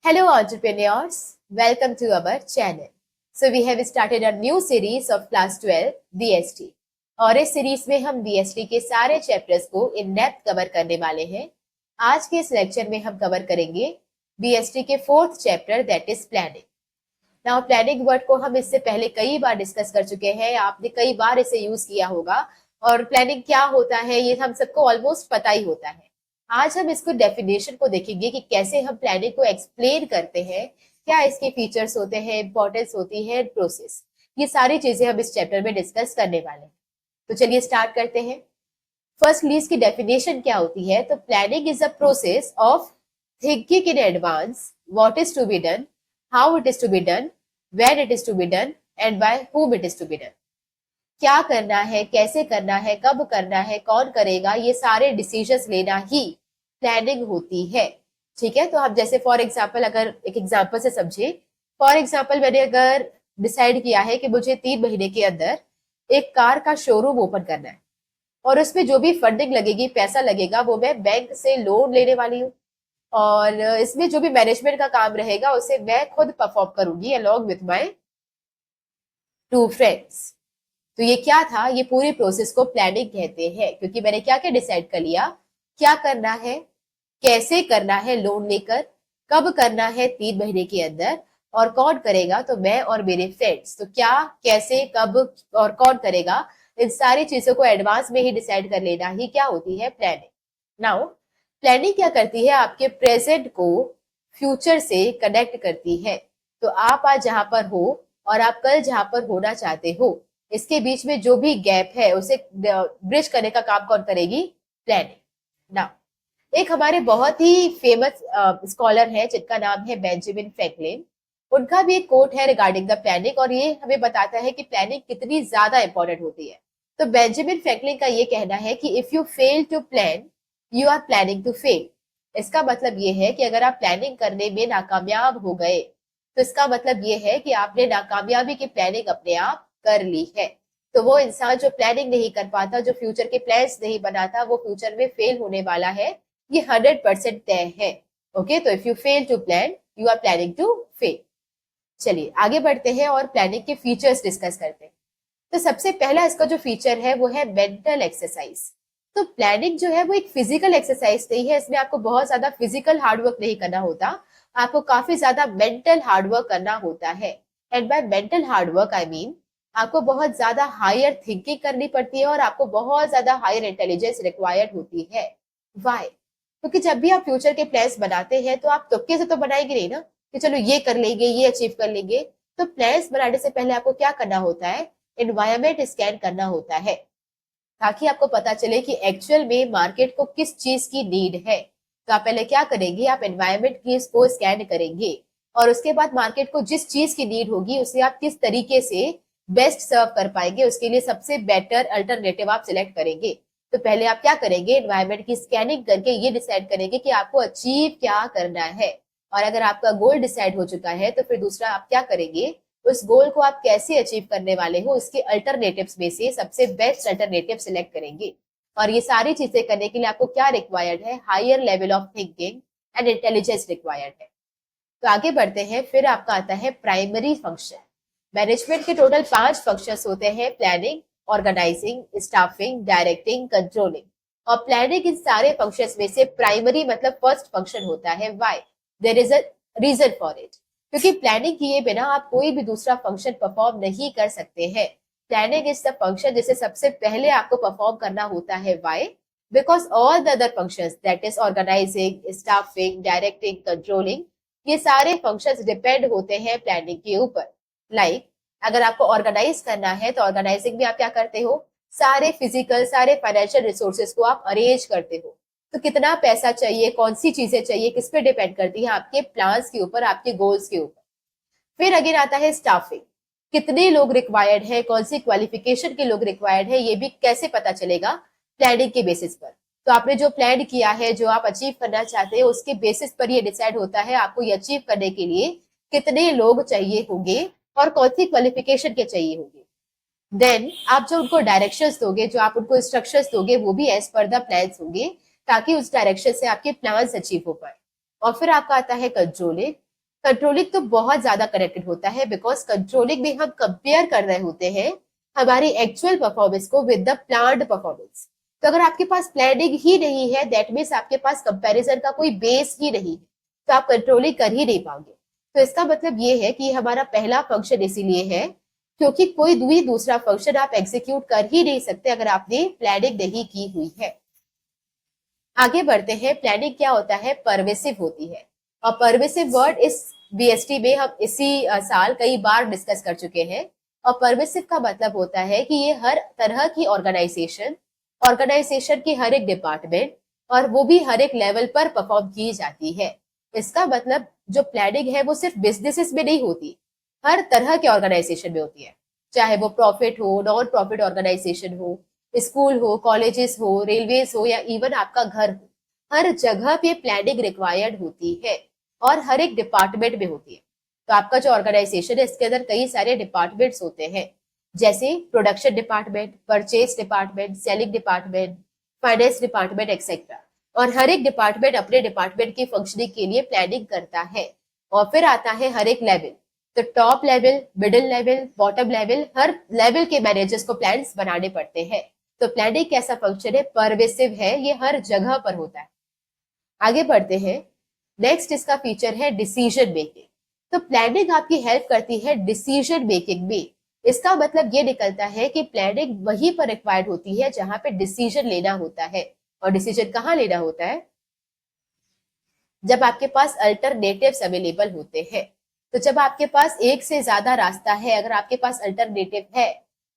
Hello, entrepreneurs. Welcome to our channel. So we have started a new series of class 12 BST. और इस series में हम BST के सारे चैप्टर्स को इन डेप्थ कवर करने वाले हैं। आज के इस लेक्चर में हम कवर करेंगे BST के fourth chapter that is planning. Now planning word को हम इससे पहले कई बार डिस्कस कर चुके हैं, आपने कई बार इसे यूज किया होगा और प्लानिंग क्या होता है ये हम सबको ऑलमोस्ट पता ही होता है। आज हम इसको डेफिनेशन को देखेंगे कि कैसे हम प्लानिंग को एक्सप्लेन करते हैं, क्या इसके फीचर्स होते हैं, इंपॉर्टेंस होती है, प्रोसेस, ये सारी चीजें हम इस चैप्टर में डिस्कस करने वाले हैं। तो चलिए स्टार्ट करते हैं। फर्स्टली इसकी डेफिनेशन क्या होती है, तो planning is a process of thinking in advance what is to be done, how it is to be done, when it is to be done and by whom it is to be done. क्या करना है, कैसे करना है, कब करना है, कौन करेगा, ये सारे डिसीजंस लेना ही प्लानिंग होती है। ठीक है, तो आप जैसे फॉर एग्जाम्पल अगर एक एग्जाम्पल से समझे, फॉर एग्जाम्पल मैंने अगर डिसाइड किया है कि मुझे 3 महीने के अंदर एक कार का शोरूम ओपन करना है और उसमें जो भी फंडिंग लगेगी, पैसा लगेगा, वो मैं बैंक से लोन लेने वाली हूँ और इसमें जो भी मैनेजमेंट का काम रहेगा उसे मैं खुद परफॉर्म करूंगी अलॉन्ग विथ माई 2 फ्रेंड्स। तो ये क्या था, ये पूरी प्रोसेस को प्लानिंग कहते हैं, क्योंकि मैंने क्या क्या डिसाइड कर लिया, क्या करना है, कैसे करना है लोन लेकर, कब करना है 3 महीने के अंदर, और कौन करेगा, तो मैं और मेरे फ्रेंड्स। तो क्या, कैसे, कब और कौन करेगा, इन सारी चीजों को एडवांस में ही डिसाइड कर लेना ही क्या होती है प्लानिंग। नाउ प्लानिंग क्या करती है, आपके प्रेजेंट को फ्यूचर से कनेक्ट करती है। तो आप आज जहां पर हो और आप कल जहां पर होना चाहते हो, इसके बीच में जो भी गैप है उसे ब्रिज करने का काम कौन करेगी, प्लानिंग। नाउ एक हमारे बहुत ही फेमस स्कॉलर है जिनका नाम है बेंजामिन फ्रैंकलिन। उनका भी एक कोट है रिगार्डिंग द प्लानिंग और ये हमें बताता है कि प्लानिंग कितनी ज्यादा इंपॉर्टेंट होती है। तो बेंजामिन फ्रैंकलिन का ये कहना है कि if you fail to plan you are planning to fail. इसका मतलब ये है कि अगर आप प्लानिंग करने में नाकामयाब हो गए तो इसका मतलब ये है कि आपने नाकामयाबी की प्लानिंग अपने आप कर ली है। तो वो इंसान जो प्लानिंग नहीं कर पाता, जो फ्यूचर के प्लान्स नहीं बनाता, वो फ्यूचर में फेल होने वाला है, ये 100% तय है। ओके, तो if you fail to plan you are planning to fail. चलिए आगे बढ़ते हैं और प्लानिंग के फीचर्स डिस्कस करते हैं। तो सबसे पहला इसका जो फीचर है वो है मेंटल एक्सरसाइज। तो प्लानिंग जो है वो एक फिजिकल एक्सरसाइज नहीं है, इसमें आपको बहुत ज्यादा फिजिकल हार्डवर्क नहीं करना होता, आपको काफी ज्यादा मेंटल हार्डवर्क करना होता है। And by mental hard work I mean आपको बहुत ज्यादा हायर थिंकिंग करनी पड़ती है और आपको बहुत ज्यादा हायर इंटेलिजेंस रिक्वायर्ड होती है। वाई? क्योंकि जब भी आप फ्यूचर के प्लान्स बनाते हैं तो आप तुक्के से तो बनाएंगे नहीं ना कि चलो ये कर लेंगे, ये अचीव कर लेंगे। तो प्लान्स बनाने से पहले आपको क्या करना होता है, एनवायरमेंट स्कैन करना होता है, ताकि आपको पता चले कि एक्चुअल में मार्केट को किस चीज की नीड है। तो आप पहले क्या करेंगे, आप एनवायरमेंट की इसको स्कैन करेंगे और उसके बाद मार्केट को जिस चीज की नीड होगी उसे आप किस तरीके से बेस्ट सर्व कर पाएंगे, उसके लिए सबसे बेटर अल्टरनेटिव आप सिलेक्ट करेंगे। तो पहले आप क्या करेंगे, एनवायरमेंट की स्कैनिंग करके ये डिसाइड करेंगे कि आपको अचीव क्या करना है। और अगर आपका गोल डिसाइड हो चुका है तो फिर दूसरा आप क्या करेंगे, उस गोल को आप कैसे अचीव करने वाले हो, इसके अल्टरनेटिव्स में से सबसे बेस्ट अल्टरनेटिव सिलेक्ट करेंगे। और ये सारी चीजें करने के लिए आपको क्या रिक्वायर्ड है, higher level of thinking and intelligence required है। तो आगे बढ़ते हैं, फिर आपका आता है प्राइमरी फंक्शन। मैनेजमेंट के टोटल 5 फंक्शंस होते हैं, planning, organising, staffing, directing, controlling. और प्लानिंग इन सारे फंक्शंस में से प्राइमरी मतलब फर्स्ट फंक्शन होता है। Why? There is a reason for it. क्योंकि प्लानिंग किए बिना आप कोई भी दूसरा फंक्शन परफॉर्म नहीं कर सकते हैं। प्लानिंग इज द फंक्शन जिसे सबसे पहले आपको परफॉर्म करना होता है। Why? Because all the other functions that is organising, staffing, directing, controlling, ये सारे फंक्शंस डिपेंड होते हैं प्लानिंग के ऊपर। लाइक अगर आपको ऑर्गेनाइज करना है तो ऑर्गेनाइजिंग में आप क्या करते हो, सारे फिजिकल, सारे फाइनेंशियल रिसोर्सेज को आप अरेंज करते हो। तो कितना पैसा चाहिए, कौन सी चीजें चाहिए, किस पे डिपेंड करती है, आपके प्लान्स के ऊपर, आपके गोल्स के ऊपर। फिर अगेन आता है स्टाफिंग। कितने लोग रिक्वायर्ड है, कौन सी क्वालिफिकेशन के लोग रिक्वायर्ड है, ये भी कैसे पता चलेगा, प्लानिंग के बेसिस पर। तो आपने जो प्लान किया है, जो आप अचीव करना चाहते हैं, उसके बेसिस पर ये डिसाइड होता है आपको ये अचीव करने के लिए कितने लोग चाहिए होंगे और कौन सी क्वालिफिकेशन के चाहिए होंगे। देन आप जो उनको डायरेक्शंस दोगे, जो आप उनको इंस्ट्रक्शंस दोगे, वो भी एज पर द प्लान्स होंगे, ताकि उस डायरेक्शन से आपके प्लान्स अचीव हो पाए। और फिर आपका आता है कंट्रोलिंग। कंट्रोलिंग तो बहुत ज्यादा कनेक्टेड होता है, बिकॉज कंट्रोलिंग में हम कंपेयर कर रहे होते हैं हमारी एक्चुअल परफॉर्मेंस को विद द प्लान्ड परफॉर्मेंस। तो अगर आपके पास प्लानिंग ही नहीं है, दैट मीन्स आपके पास कंपैरिजन का कोई बेस ही नहीं है, तो आप कंट्रोलिंग कर ही नहीं पाओगे। तो इसका मतलब ये है कि हमारा पहला फंक्शन इसीलिए है क्योंकि कोई भी दूसरा फंक्शन आप एग्जीक्यूट कर ही नहीं सकते अगर आपने प्लानिंग नहीं की हुई है। आगे बढ़ते हैं, प्लानिंग क्या होता है, परवेसिव होती है। और परवेसिव वर्ड इस बीएसटी में हम इसी साल कई बार डिस्कस कर चुके हैं। और परवेसिव का मतलब होता है कि ये हर तरह की ऑर्गेनाइजेशन, ऑर्गेनाइजेशन की हर एक डिपार्टमेंट और वो भी हर एक लेवल पर परफॉर्म की जाती है। इसका मतलब जो प्लानिंग है वो सिर्फ बिजनेसेस में नहीं होती, हर तरह के ऑर्गेनाइजेशन में होती है, चाहे वो प्रॉफिट हो, नॉन प्रॉफिट ऑर्गेनाइजेशन हो, स्कूल हो, कॉलेजेस हो, रेलवेज हो, या इवन आपका घर हो, हर जगह पे प्लानिंग रिक्वायर्ड होती है और हर एक डिपार्टमेंट में होती है। तो आपका जो ऑर्गेनाइजेशन है इसके अंदर कई सारे डिपार्टमेंट्स होते हैं, जैसे production department, purchase department, selling department, finance department etcetera. और हर एक डिपार्टमेंट अपने डिपार्टमेंट की फंक्शनिंग के लिए प्लानिंग करता है। और फिर आता है हर एक लेवल, तो top level, middle level, bottom level, हर लेवल के मैनेजर्स को प्लान्स बनाने पड़ते हैं। तो प्लानिंग कैसा फंक्शन है, परवेसिव है, ये हर जगह पर होता है। आगे बढ़ते हैं, नेक्स्ट इसका फीचर है डिसीजन मेकिंग। तो प्लानिंग आपकी हेल्प करती है डिसीजन मेकिंग में। इसका मतलब ये निकलता है कि प्लानिंग वहीं पर रिक्वायर्ड होती है जहां पे डिसीजन लेना होता है। और डिसीजन कहाँ लेना होता है, जब आपके पास अल्टरनेटिव्स अवेलेबल होते हैं। तो जब आपके पास एक से ज्यादा रास्ता है, अगर आपके पास अल्टरनेटिव है,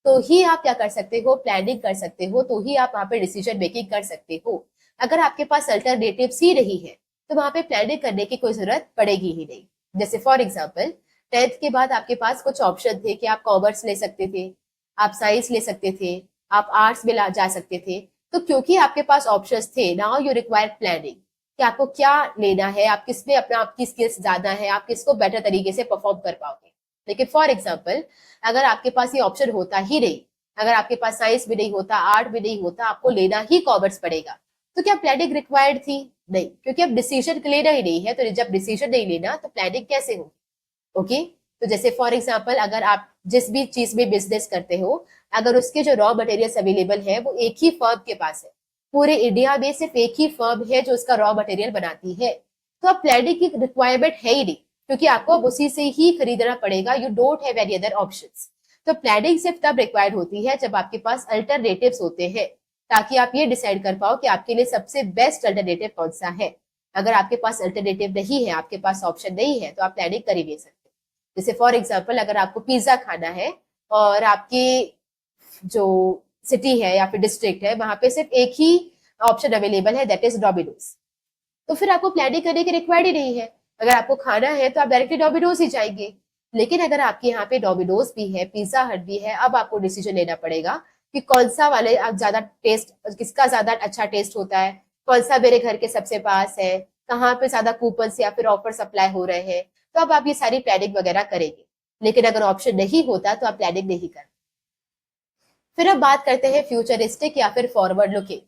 तो ही आप क्या कर सकते हो, प्लानिंग कर सकते हो, तो ही आप वहां पे डिसीजन मेकिंग कर सकते हो। अगर आपके पास अल्टरनेटिव ही नहीं है तो वहां पे प्लानिंग करने की कोई जरूरत पड़ेगी ही नहीं। जैसे फॉर एग्जाम्पल, 10th के बाद आपके पास कुछ ऑप्शन थे कि आप कॉमर्स ले सकते थे, आप साइंस ले सकते थे, आप आर्ट्स में जा सकते थे। तो क्योंकि आपके पास ऑप्शंस थे, नाउ यू रिक्वायर प्लानिंग कि आपको क्या लेना है, आप किसमें अपना आपकी स्किल्स ज्यादा है, आप किसको बेटर तरीके से परफॉर्म कर पाओगे। लेकिन फॉर एग्जाम्पल, अगर आपके पास ये ऑप्शन होता ही नहीं, अगर आपके पास साइंस भी नहीं होता, आर्ट भी नहीं होता, आपको लेना ही कॉमर्स पड़ेगा, तो क्या प्लानिंग रिक्वायर्ड थी? नहीं, क्योंकि अब डिसीजन लेना ही नहीं है। तो जब डिसीजन नहीं लेना तो प्लानिंग कैसे होगी? ओके। तो जैसे फॉर एग्जाम्पल, अगर आप जिस भी चीज में बिजनेस करते हो, अगर उसके जो रॉ मटेरियल्स अवेलेबल है वो एक ही फर्म के पास है, पूरे इंडिया में सिर्फ एक ही फर्म है जो उसका रॉ मटेरियल बनाती है, तो अब प्लानिंग की रिक्वायरमेंट है ही नहीं, क्योंकि आपको अब उसी से ही खरीदना पड़ेगा। You don't have any other options. तो प्लानिंग सिर्फ तब रिक्वायर्ड होती है जब आपके पास अल्टरनेटिव्स होते हैं, ताकि आप ये डिसाइड कर पाओ कि आपके लिए सबसे बेस्ट अल्टरनेटिव कौन सा है। अगर आपके पास अल्टरनेटिव नहीं है, आपके पास ऑप्शन नहीं है, तो आप प्लानिंग कर ही नहीं सकते। जैसे फॉर एग्जाम्पल, अगर आपको पिज्जा खाना है और आपकी जो सिटी है या फिर डिस्ट्रिक्ट है वहां पे सिर्फ एक ही ऑप्शन अवेलेबल है, दैट इज डोमिनोज, तो फिर आपको प्लानिंग करने की रिक्वायर्ड ही नहीं है। अगर आपको खाना है तो आप डायरेक्टली डोमिनोज ही जाएंगे। लेकिन अगर आपके यहाँ पे डोमिनोज भी है, पिज्जा हट भी है, अब आपको डिसीजन लेना पड़ेगा कि कौन सा वाले आप ज्यादा टेस्ट, किसका ज्यादा अच्छा टेस्ट होता है, कौन सा मेरे घर के सबसे पास है, कहाँ पे ज्यादा कूपन या फिर ऑफर सप्लाई हो रहे हैं। तो अब आप ये सारी प्लानिंग वगैरह करेंगे। लेकिन अगर ऑप्शन नहीं होता तो आप प्लानिंग नहीं कर। फिर अब बात करते हैं फ्यूचरिस्टिक या फिर फॉरवर्ड लुकिंग।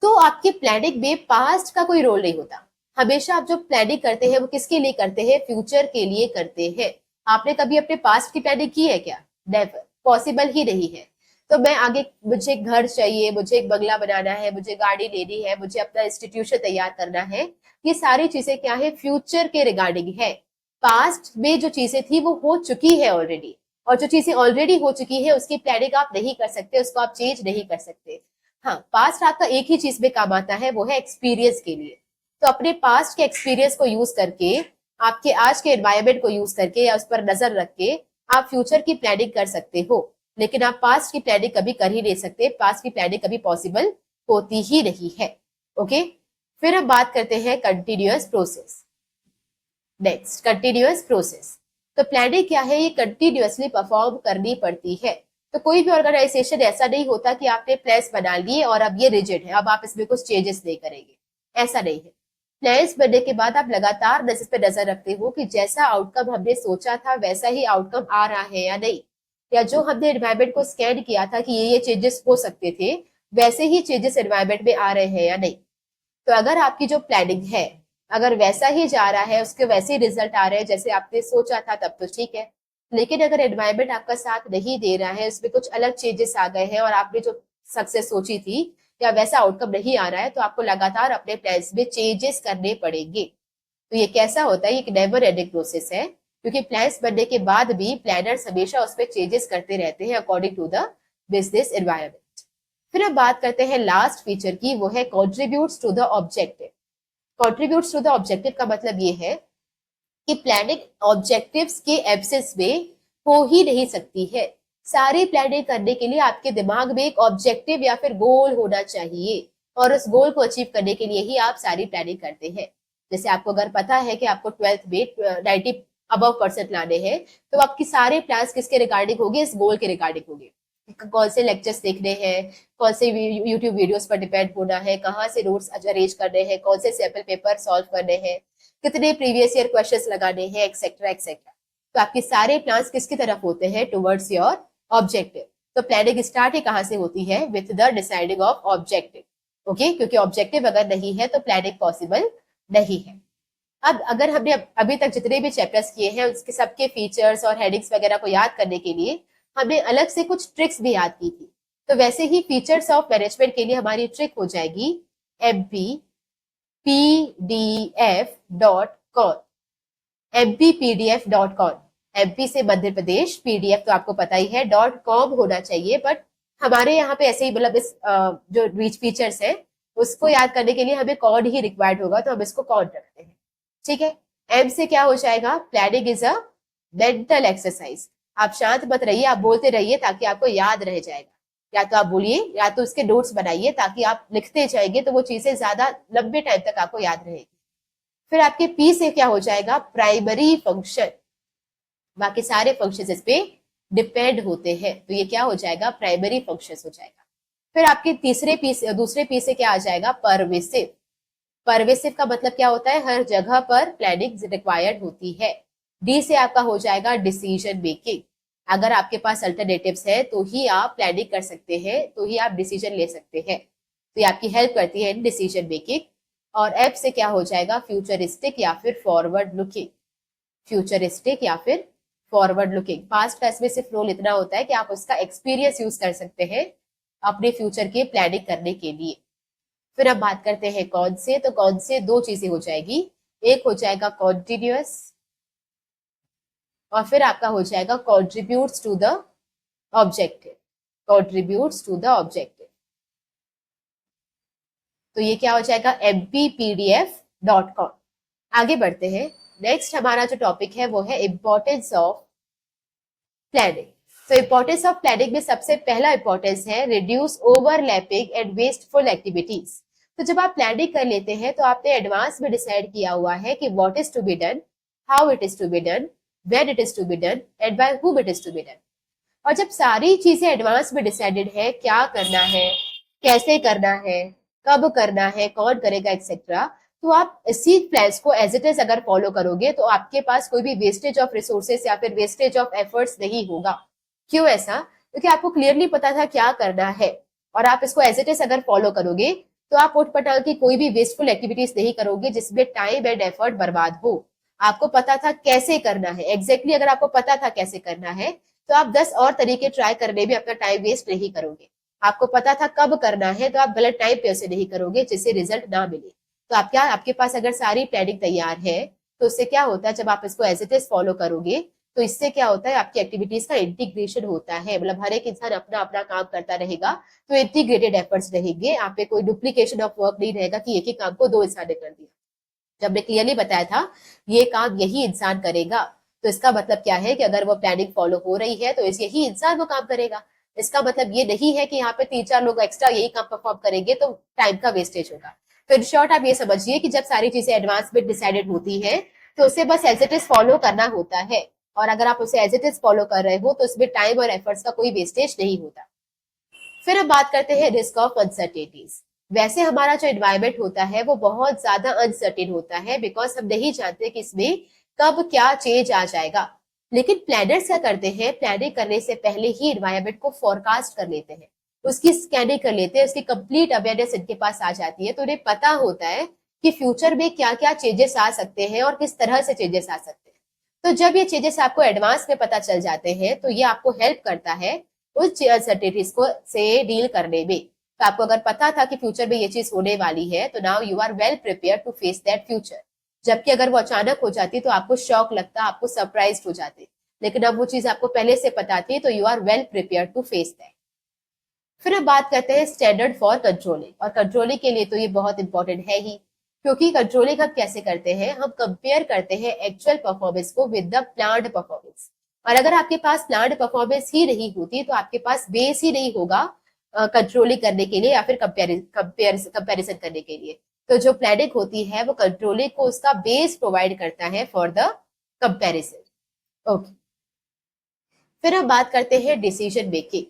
तो आपकी प्लानिंग में पास्ट का कोई रोल नहीं होता। हमेशा आप जो प्लानिंग करते हैं वो किसके लिए करते हैं, फ्यूचर के लिए करते हैं। आपने कभी अपने पास्ट की प्लानिंग की है क्या? नेवर, पॉसिबल ही नहीं है। तो मैं आगे, मुझे एक घर चाहिए, मुझे एक बंगला बनाना है, मुझे गाड़ी लेनी है, मुझे अपना इंस्टीट्यूशन तैयार करना है, ये सारी चीजें क्या है, फ्यूचर के रिगार्डिंग है। पास्ट में जो चीजें थी वो हो चुकी है ऑलरेडी, और जो चीजें ऑलरेडी हो चुकी है उसकी प्लानिंग आप नहीं कर सकते, उसको आप चेंज नहीं कर सकते। हाँ, पास्ट आपका एक ही चीज में काम आता है, वो है एक्सपीरियंस के लिए। तो अपने पास्ट के एक्सपीरियंस को यूज करके, आपके आज के एनवायरमेंट को यूज करके या उस पर नजर रख के आप फ्यूचर की प्लानिंग कर सकते हो। लेकिन आप पास्ट की प्लानिंग कभी कर ही नहीं सकते, पास्ट की प्लानिंग कभी पॉसिबल होती ही नहीं है। ओके। फिर अब बात करते हैं continuous process. Next, continuous process. तो प्लानिंग क्या है, ये कंटिन्यूअसली परफॉर्म करनी पड़ती है। तो कोई भी ऑर्गेनाइजेशन ऐसा नहीं होता कि आपने प्लान्स बना लिए और अब ये रिजिड है, अब आप इसमें कुछ चेंजेस नहीं करेंगे, ऐसा नहीं है। प्लान्स बनने के बाद आप लगातार इस पे नजर रखते हो कि जैसा आउटकम हमने सोचा था वैसा ही आउटकम आ रहा है या नहीं, या जो हमने एनवायरमेंट को स्कैन किया था कि ये चेंजेस हो सकते थे, वैसे ही चेंजेस एनवायरमेंट में आ रहे हैं या नहीं। तो अगर आपकी जो प्लानिंग है, अगर वैसा ही जा रहा है, उसके वैसे ही रिजल्ट आ रहे हैं जैसे आपने सोचा था, तब तो ठीक है। लेकिन अगर एनवायरमेंट आपका साथ नहीं दे रहा है, उसमें कुछ अलग चेंजेस आ गए हैं और आपने जो सक्सेस सोची थी या वैसा आउटकम नहीं आ रहा है, तो आपको लगातार अपने प्लान्स में चेंजेस करने पड़ेंगे। तो ये कैसा होता है, ये एक नेवर एंडिंग प्रोसेस है, क्योंकि प्लान्स बनने के बाद भी प्लानर्स हमेशा उसमें चेंजेस करते रहते हैं according to the business environment. फिर अब बात करते हैं लास्ट फीचर की, वो है contributes to the objective. Contributes to the objective का मतलब ये है कि प्लानिंग ऑब्जेक्टिव्स के एब्सेंस में हो ही नहीं सकती है। सारी प्लानिंग करने के लिए आपके दिमाग में एक ऑब्जेक्टिव या फिर गोल होना चाहिए, और उस गोल को अचीव करने के लिए ही आप सारी प्लानिंग करते हैं। जैसे आपको अगर पता है कि आपको 12th में 90 अबव % लाने हैं, तो आपकी सारे प्लान्स किसके रिगार्डिंग होंगे, इस गोल के रिगार्डिंग होंगे। कौन से लेक्चर्स देखने हैं, कौन से यूट्यूब वीडियोस पर डिपेंड होना है, कहाँ से नोट्स अरेंज करने हैं, कौन से सैंपल पेपर सॉल्व करने हैं, कितने प्रीवियस ईयर क्वेश्चंस लगाने हैं, एक्सेट्रा एक्सेट्रा। तो आपके सारे प्लान्स किसकी तरफ होते हैं, टुवर्ड्स योर ऑब्जेक्टिव। तो प्लानिंग स्टार्ट ही कहाँ से होती है, with the deciding of objective. Okay, क्योंकि ऑब्जेक्टिव अगर नहीं है तो प्लानिंग पॉसिबल नहीं है। अब अगर हमने अभी तक जितने भी चैप्टर्स किए हैं उसके सबके फीचर्स और हेडिंग्स वगैरह को याद करने के लिए हमने अलग से कुछ ट्रिक्स भी याद की थी। तो वैसे ही फीचर्स ऑफ मैनेजमेंट के लिए हमारी ट्रिक हो जाएगी mpdf.com। mpdf.com, एमपी से मध्य प्रदेश, पीडीएफ तो आपको पता ही है .com होना चाहिए, बट हमारे यहाँ पे ऐसे ही मतलब इस जो रीच फीचर्स है उसको याद करने के लिए हमें कॉन ही रिक्वायर्ड होगा, तो हम इसको कॉन रखते हैं। ठीक है, एम से क्या हो जाएगा, planning is a mental exercise. आप शांत मत रहिए, आप बोलते रहिए ताकि आपको याद रह जाएगा। या तो आप बोलिए या तो उसके नोट्स बनाइए, ताकि आप लिखते जाएंगे तो वो चीजें ज्यादा लंबे टाइम तक आपको याद रहेगी। फिर आपके पी से क्या हो जाएगा, प्राइमरी फंक्शन। बाकी सारे फंक्शंस इस पे डिपेंड होते हैं, तो ये क्या हो जाएगा, प्राइमरी फंक्शंस हो जाएगा। फिर आपके दूसरे पी से क्या आ जाएगा, परवेसिव। परवेसिव का मतलब क्या होता है, हर जगह पर प्लानिंग रिक्वायर्ड होती है। डी से आपका हो जाएगा डिसीजन मेकिंग। अगर आपके पास अल्टरनेटिव्स है तो ही आप प्लानिंग कर सकते हैं, तो ही आप डिसीजन ले सकते हैं, तो ये आपकी हेल्प करती है इन डिसीजन मेकिंग। और एफ से क्या हो जाएगा, फ्यूचरिस्टिक या फिर फॉरवर्ड लुकिंग। फ्यूचरिस्टिक या फिर फॉरवर्ड लुकिंग। पास्ट का इसमें सिर्फ रोल इतना होता है कि आप उसका एक्सपीरियंस यूज कर सकते हैं अपने फ्यूचर की प्लानिंग करने के लिए। फिर अब बात करते हैं कौन से, तो कौन से दो चीजें हो जाएगी, एक हो जाएगा कॉन्टिन्यूअस और फिर आपका हो जाएगा contributes to the objective. Contributes to the objective, तो ये क्या हो जाएगा, mpdf.com। आगे बढ़ते हैं, नेक्स्ट हमारा जो टॉपिक है वो है इंपॉर्टेंस ऑफ प्लानिंग। तो इंपॉर्टेंस ऑफ प्लानिंग में सबसे पहला इंपॉर्टेंस है reduce overlapping and wasteful activities. तो जब आप प्लानिंग कर लेते हैं तो आपने एडवांस में डिसाइड किया हुआ है कि what is to be done, how it is to be done, when it is to be done and by whom it is to be done. और जब सारी चीजें एडवांस में डिसाइडेड है, क्या करना है, कैसे करना है, कब करना है, कौन करेगा एक्सेट्रा, तो आप इसी प्लान्स को एज इट इज अगर फॉलो करोगे तो आपके पास कोई भी वेस्टेज ऑफ रिसोर्सेस या फिर वेस्टेज ऑफ एफर्ट्स नहीं होगा। क्यों ऐसा, क्योंकि आपको क्लियरली पता था क्या करना है, और आप इसको एज इट इज अगर फॉलो करोगे तो आप उठपटांग की कोई भी वेस्टफुल एक्टिविटीज नहीं करोगे जिसमें टाइम एंड एफर्ट बर्बाद हो। आपको पता था कैसे करना है, एग्जैक्टली अगर आपको पता था कैसे करना है तो आप 10 और तरीके ट्राई करने में अपना टाइम वेस्ट नहीं करोगे। आपको पता था कब करना है तो आप गलत टाइम पे उसे नहीं करोगे जिससे रिजल्ट ना मिले। तो आप क्या, आपके पास अगर सारी प्लानिंग तैयार है तो उससे क्या होता है, जब आप इसको एज इट इज फॉलो करोगे तो इससे क्या होता है, आपकी एक्टिविटीज का इंटीग्रेशन होता है, मतलब हर एक इंसान अपना अपना काम करता रहेगा, तो इंटीग्रेटेड एफर्ट्स रहेंगे, आप पे कोई डुप्लीकेशन ऑफ वर्क नहीं रहेगा कि एक ही काम को दो इंसान ने कर दिया। जब हमने क्लियरली बताया था ये काम यही इंसान करेगा, तो इसका मतलब क्या है कि अगर वो प्लानिंग फॉलो हो रही है तो इस यही इंसान वो काम करेगा। इसका मतलब ये नहीं है कि यहाँ पे 3-4 लोग एक्स्ट्रा यही काम परफॉर्म करेंगे तो टाइम का वेस्टेज होगा। तो इन शॉर्ट आप ये समझिए कि जब सारी चीजें एडवांस में डिसाइडेड होती है तो उसे बस एज इट इज फॉलो करना होता है, और अगर आप उसे एज इट इज फॉलो कर रहे हो तो उसमें टाइम और एफर्ट्स का कोई वेस्टेज नहीं होता। फिर हम बात करते हैं रिस्क ऑफ अनसर्टेनिटीज। वैसे हमारा जो एनवायरमेंट होता है वो बहुत ज्यादा अनसर्टेन होता है, बिकॉज हम नहीं जानते कि इसमें कब क्या चेंज आ जाएगा। लेकिन प्लानर्स क्या करते हैं, प्लानिंग करने से पहले ही एनवायरमेंट को फोरकास्ट कर लेते हैं, उसकी स्कैनिंग कर लेते हैं, उसकी कंप्लीट अवेयरनेस इनके पास आ जाती है, तो उन्हें पता होता है कि फ्यूचर में क्या क्या चेंजेस आ सकते हैं और किस तरह से चेंजेस आ सकते हैं। तो जब ये चेंजेस आपको एडवांस में पता चल जाते हैं तो ये आपको हेल्प करता है उस अनसर्टेनिटीज को से डील करने में। तो आपको अगर पता था कि फ्यूचर में ये चीज होने वाली है तो now you are well prepare to face that future. जबकि अगर वो अचानक हो जाती तो आपको शॉक लगता, आपको सरप्राइज हो जाते, लेकिन अब वो चीज आपको पहले से पता थी तो you are well prepare to face that. फिर अब बात करते हैं स्टैंडर्ड फॉर कंट्रोलिंग, और कंट्रोलिंग के लिए तो ये बहुत इंपॉर्टेंट है ही, क्योंकि कंट्रोलिंग हम कैसे करते हैं, हम कंपेयर करते हैं एक्चुअल परफॉर्मेंस को विद द प्लान्ड परफॉर्मेंस। और अगर आपके पास प्लान्ड परफॉर्मेंस ही नहीं होती तो आपके पास बेस ही नहीं होगा कंट्रोलिंग करने के लिए या फिर कंपेरिजन करने के लिए। तो जो प्लानिंग होती है वो कंट्रोलिंग को उसका बेस प्रोवाइड करता है फॉर द कंपेरिजन। ओके, फिर हम बात करते हैं डिसीजन मेकिंग।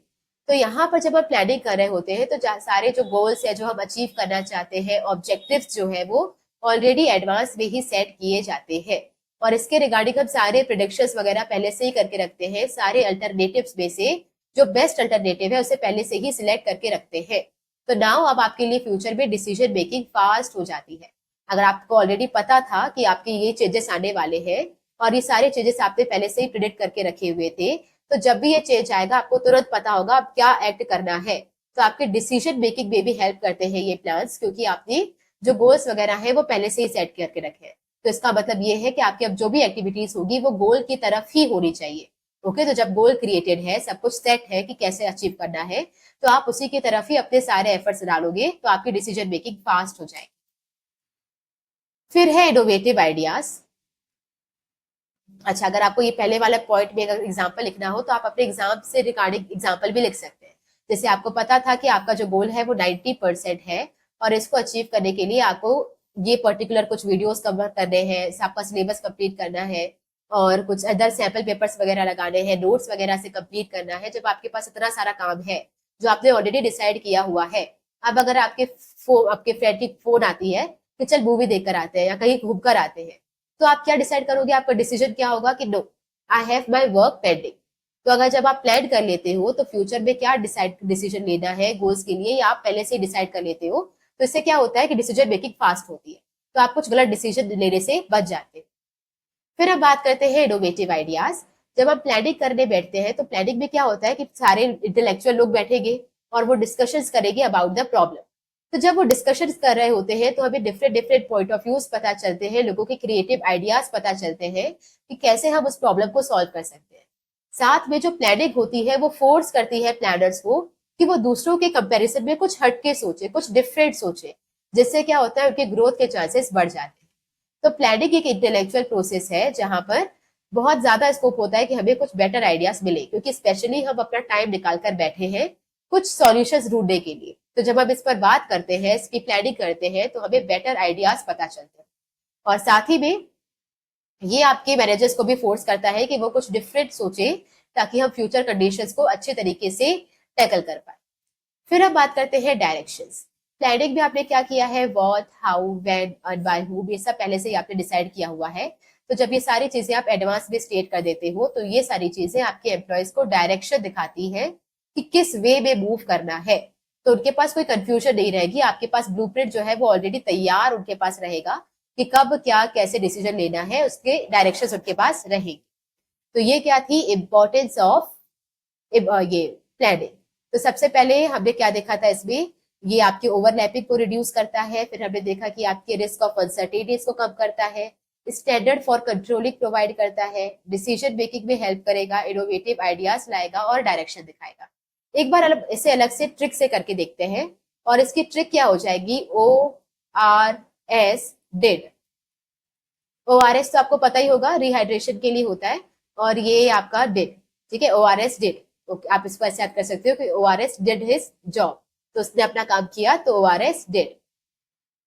तो यहाँ पर जब हम प्लानिंग कर रहे होते हैं तो सारे जो गोल्स है जो हम अचीव करना चाहते हैं, ऑब्जेक्टिव्स जो है वो ऑलरेडी एडवांस में ही सेट किए जाते हैं, और इसके रिगार्डिंग हम सारे प्रिडिक्शंस वगैरह पहले से ही करके रखते हैं। सारे अल्टरनेटिव्स में से जो बेस्ट अल्टरनेटिव है उसे पहले से ही सिलेक्ट करके रखते हैं। तो नाउ अब आपके लिए फ्यूचर में डिसीजन मेकिंग फास्ट हो जाती है। अगर आपको ऑलरेडी पता था कि आपके ये चेंजेस आने वाले हैं और ये सारे चेंजेस आपने पहले से ही प्रिडिक्ट करके रखे हुए थे, तो जब भी ये चेंज आएगा आपको तुरंत पता होगा अब क्या एक्ट करना है। तो आपके डिसीजन मेकिंग में भी हेल्प करते हैं ये प्लान्स, क्योंकि आपने जो गोल्स वगैरह है वो पहले से ही सेट करके रखे हैं। तो इसका मतलब ये है कि आपकी अब जो भी एक्टिविटीज होगी वो गोल की तरफ ही होनी चाहिए। ओके, तो जब गोल क्रिएटेड है, सब कुछ सेट है कि कैसे अचीव करना है, तो आप उसी की तरफ ही अपने सारे एफर्ट्स डालोगे, तो आपकी डिसीजन मेकिंग फास्ट हो जाएगी। फिर है इनोवेटिव आइडियाज। अच्छा, अगर आपको ये पहले वाला पॉइंट में अगर एग्जाम्पल लिखना हो तो आप अपने एग्जाम से रिगार्डिंग एग्जाम्पल भी लिख सकते हैं। जैसे आपको पता था कि आपका जो गोल है वो 90% है, और इसको अचीव करने के लिए आपको ये पर्टिकुलर कुछ वीडियोस कवर करने हैं, आपका सिलेबस कंप्लीट करना है, और कुछ अदर सैंपल पेपर्स वगैरह लगाने हैं, नोट्स वगैरह से कंप्लीट करना है। जब आपके पास इतना सारा काम है जो आपने ऑलरेडी डिसाइड किया हुआ है, अब अगर आपके फ्रेंड की फोन आती है कि चल मूवी देख कर आते हैं या कहीं घूम कर आते हैं, तो आप क्या डिसाइड करोगे? आपका डिसीजन क्या होगा कि no, I have my work pending. तो अगर जब आप प्लान कर लेते हो तो फ्यूचर में क्या डिसीजन लेना है गोल्स के लिए, या आप पहले से डिसाइड कर लेते हो, तो इससे क्या होता है कि डिसीजन मेकिंग फास्ट होती है, तो आप कुछ गलत डिसीजन लेने से बच जाते हैं। फिर अब बात करते हैं इनोवेटिव आइडियाज। जब हम प्लानिंग करने बैठते हैं तो प्लानिंग में क्या होता है कि सारे इंटेलेक्चुअल लोग बैठेंगे और वो डिस्कशंस करेंगे अबाउट द प्रॉब्लम। तो जब वो डिस्कशन कर रहे होते हैं तो हमें different different point of views पता चलते हैं, लोगों के क्रिएटिव आइडियाज पता चलते हैं कि कैसे हम उस प्रॉब्लम को सॉल्व कर सकते हैं। साथ में जो प्लानिंग होती है वो फोर्स करती है प्लानर्स को कि वो दूसरों के कंपैरिजन में कुछ हटके सोचे, कुछ डिफरेंट सोचे, जिससे क्या होता है उनके ग्रोथ के चांसेस बढ़ जाते हैं। तो प्लानिंग एक इंटेलेक्चुअल प्रोसेस है जहां पर बहुत ज्यादा स्कोप होता है कि हमें कुछ बेटर आइडियाज मिले, क्योंकि स्पेशली हम अपना टाइम निकाल कर बैठे हैं कुछ सॉल्यूशंस ढूंढने के लिए। तो जब हम इस पर बात करते हैं, इसकी प्लानिंग करते हैं, तो हमें बेटर आइडियाज पता चलते हैं। और साथ ही में ये आपके मैनेजर्स को भी फोर्स करता है कि वो कुछ डिफरेंट सोचे, ताकि हम फ्यूचर कंडीशंस को अच्छे तरीके से टैकल कर पाए। फिर हम बात करते हैं डायरेक्शंस। प्लानिंग में आपने क्या किया है, what, how, when and bye whom, ये सब पहले से ही आपने डिसाइड किया हुआ है। तो जब ये सारी चीजें आप एडवांस में स्टेट कर देते हो तो ये सारी चीजें आपके एम्प्लॉयज को डायरेक्शन दिखाती है कि किस वे में मूव करना है। तो उनके पास कोई कंफ्यूजन नहीं रहेगी, आपके पास ब्लूप्रिंट जो है वो ऑलरेडी तैयार उनके पास रहेगा कि कब क्या कैसे डिसीजन लेना है, उसके डायरेक्शन उनके पास रहेगी। तो ये क्या थी इंपॉर्टेंस ऑफ ये प्लानिंग। तो सबसे पहले हमने क्या देखा था इसमें, ये आपके ओवरलैपिंग को रिड्यूस करता है। फिर हमने देखा कि आपके रिस्क ऑफ अनसर्टेनिटीज को कम करता है, स्टैंडर्ड फॉर कंट्रोलिंग प्रोवाइड करता है, डिसीजन मेकिंग में हेल्प करेगा, इनोवेटिव आइडियाज लाएगा और डायरेक्शन दिखाएगा। एक बार इसे अलग से ट्रिक से करके देखते हैं, और इसकी ट्रिक क्या हो जाएगी, ORS डिड। ORS तो आपको पता ही होगा, रिहाइड्रेशन के लिए होता है, और ये आपका डिड, ठीक है, ORS डिड। ओके, आप इसको ऐसे याद कर सकते हो कि ORS डिड हिज जॉब, तो उसने अपना काम किया, तो ORS डिड।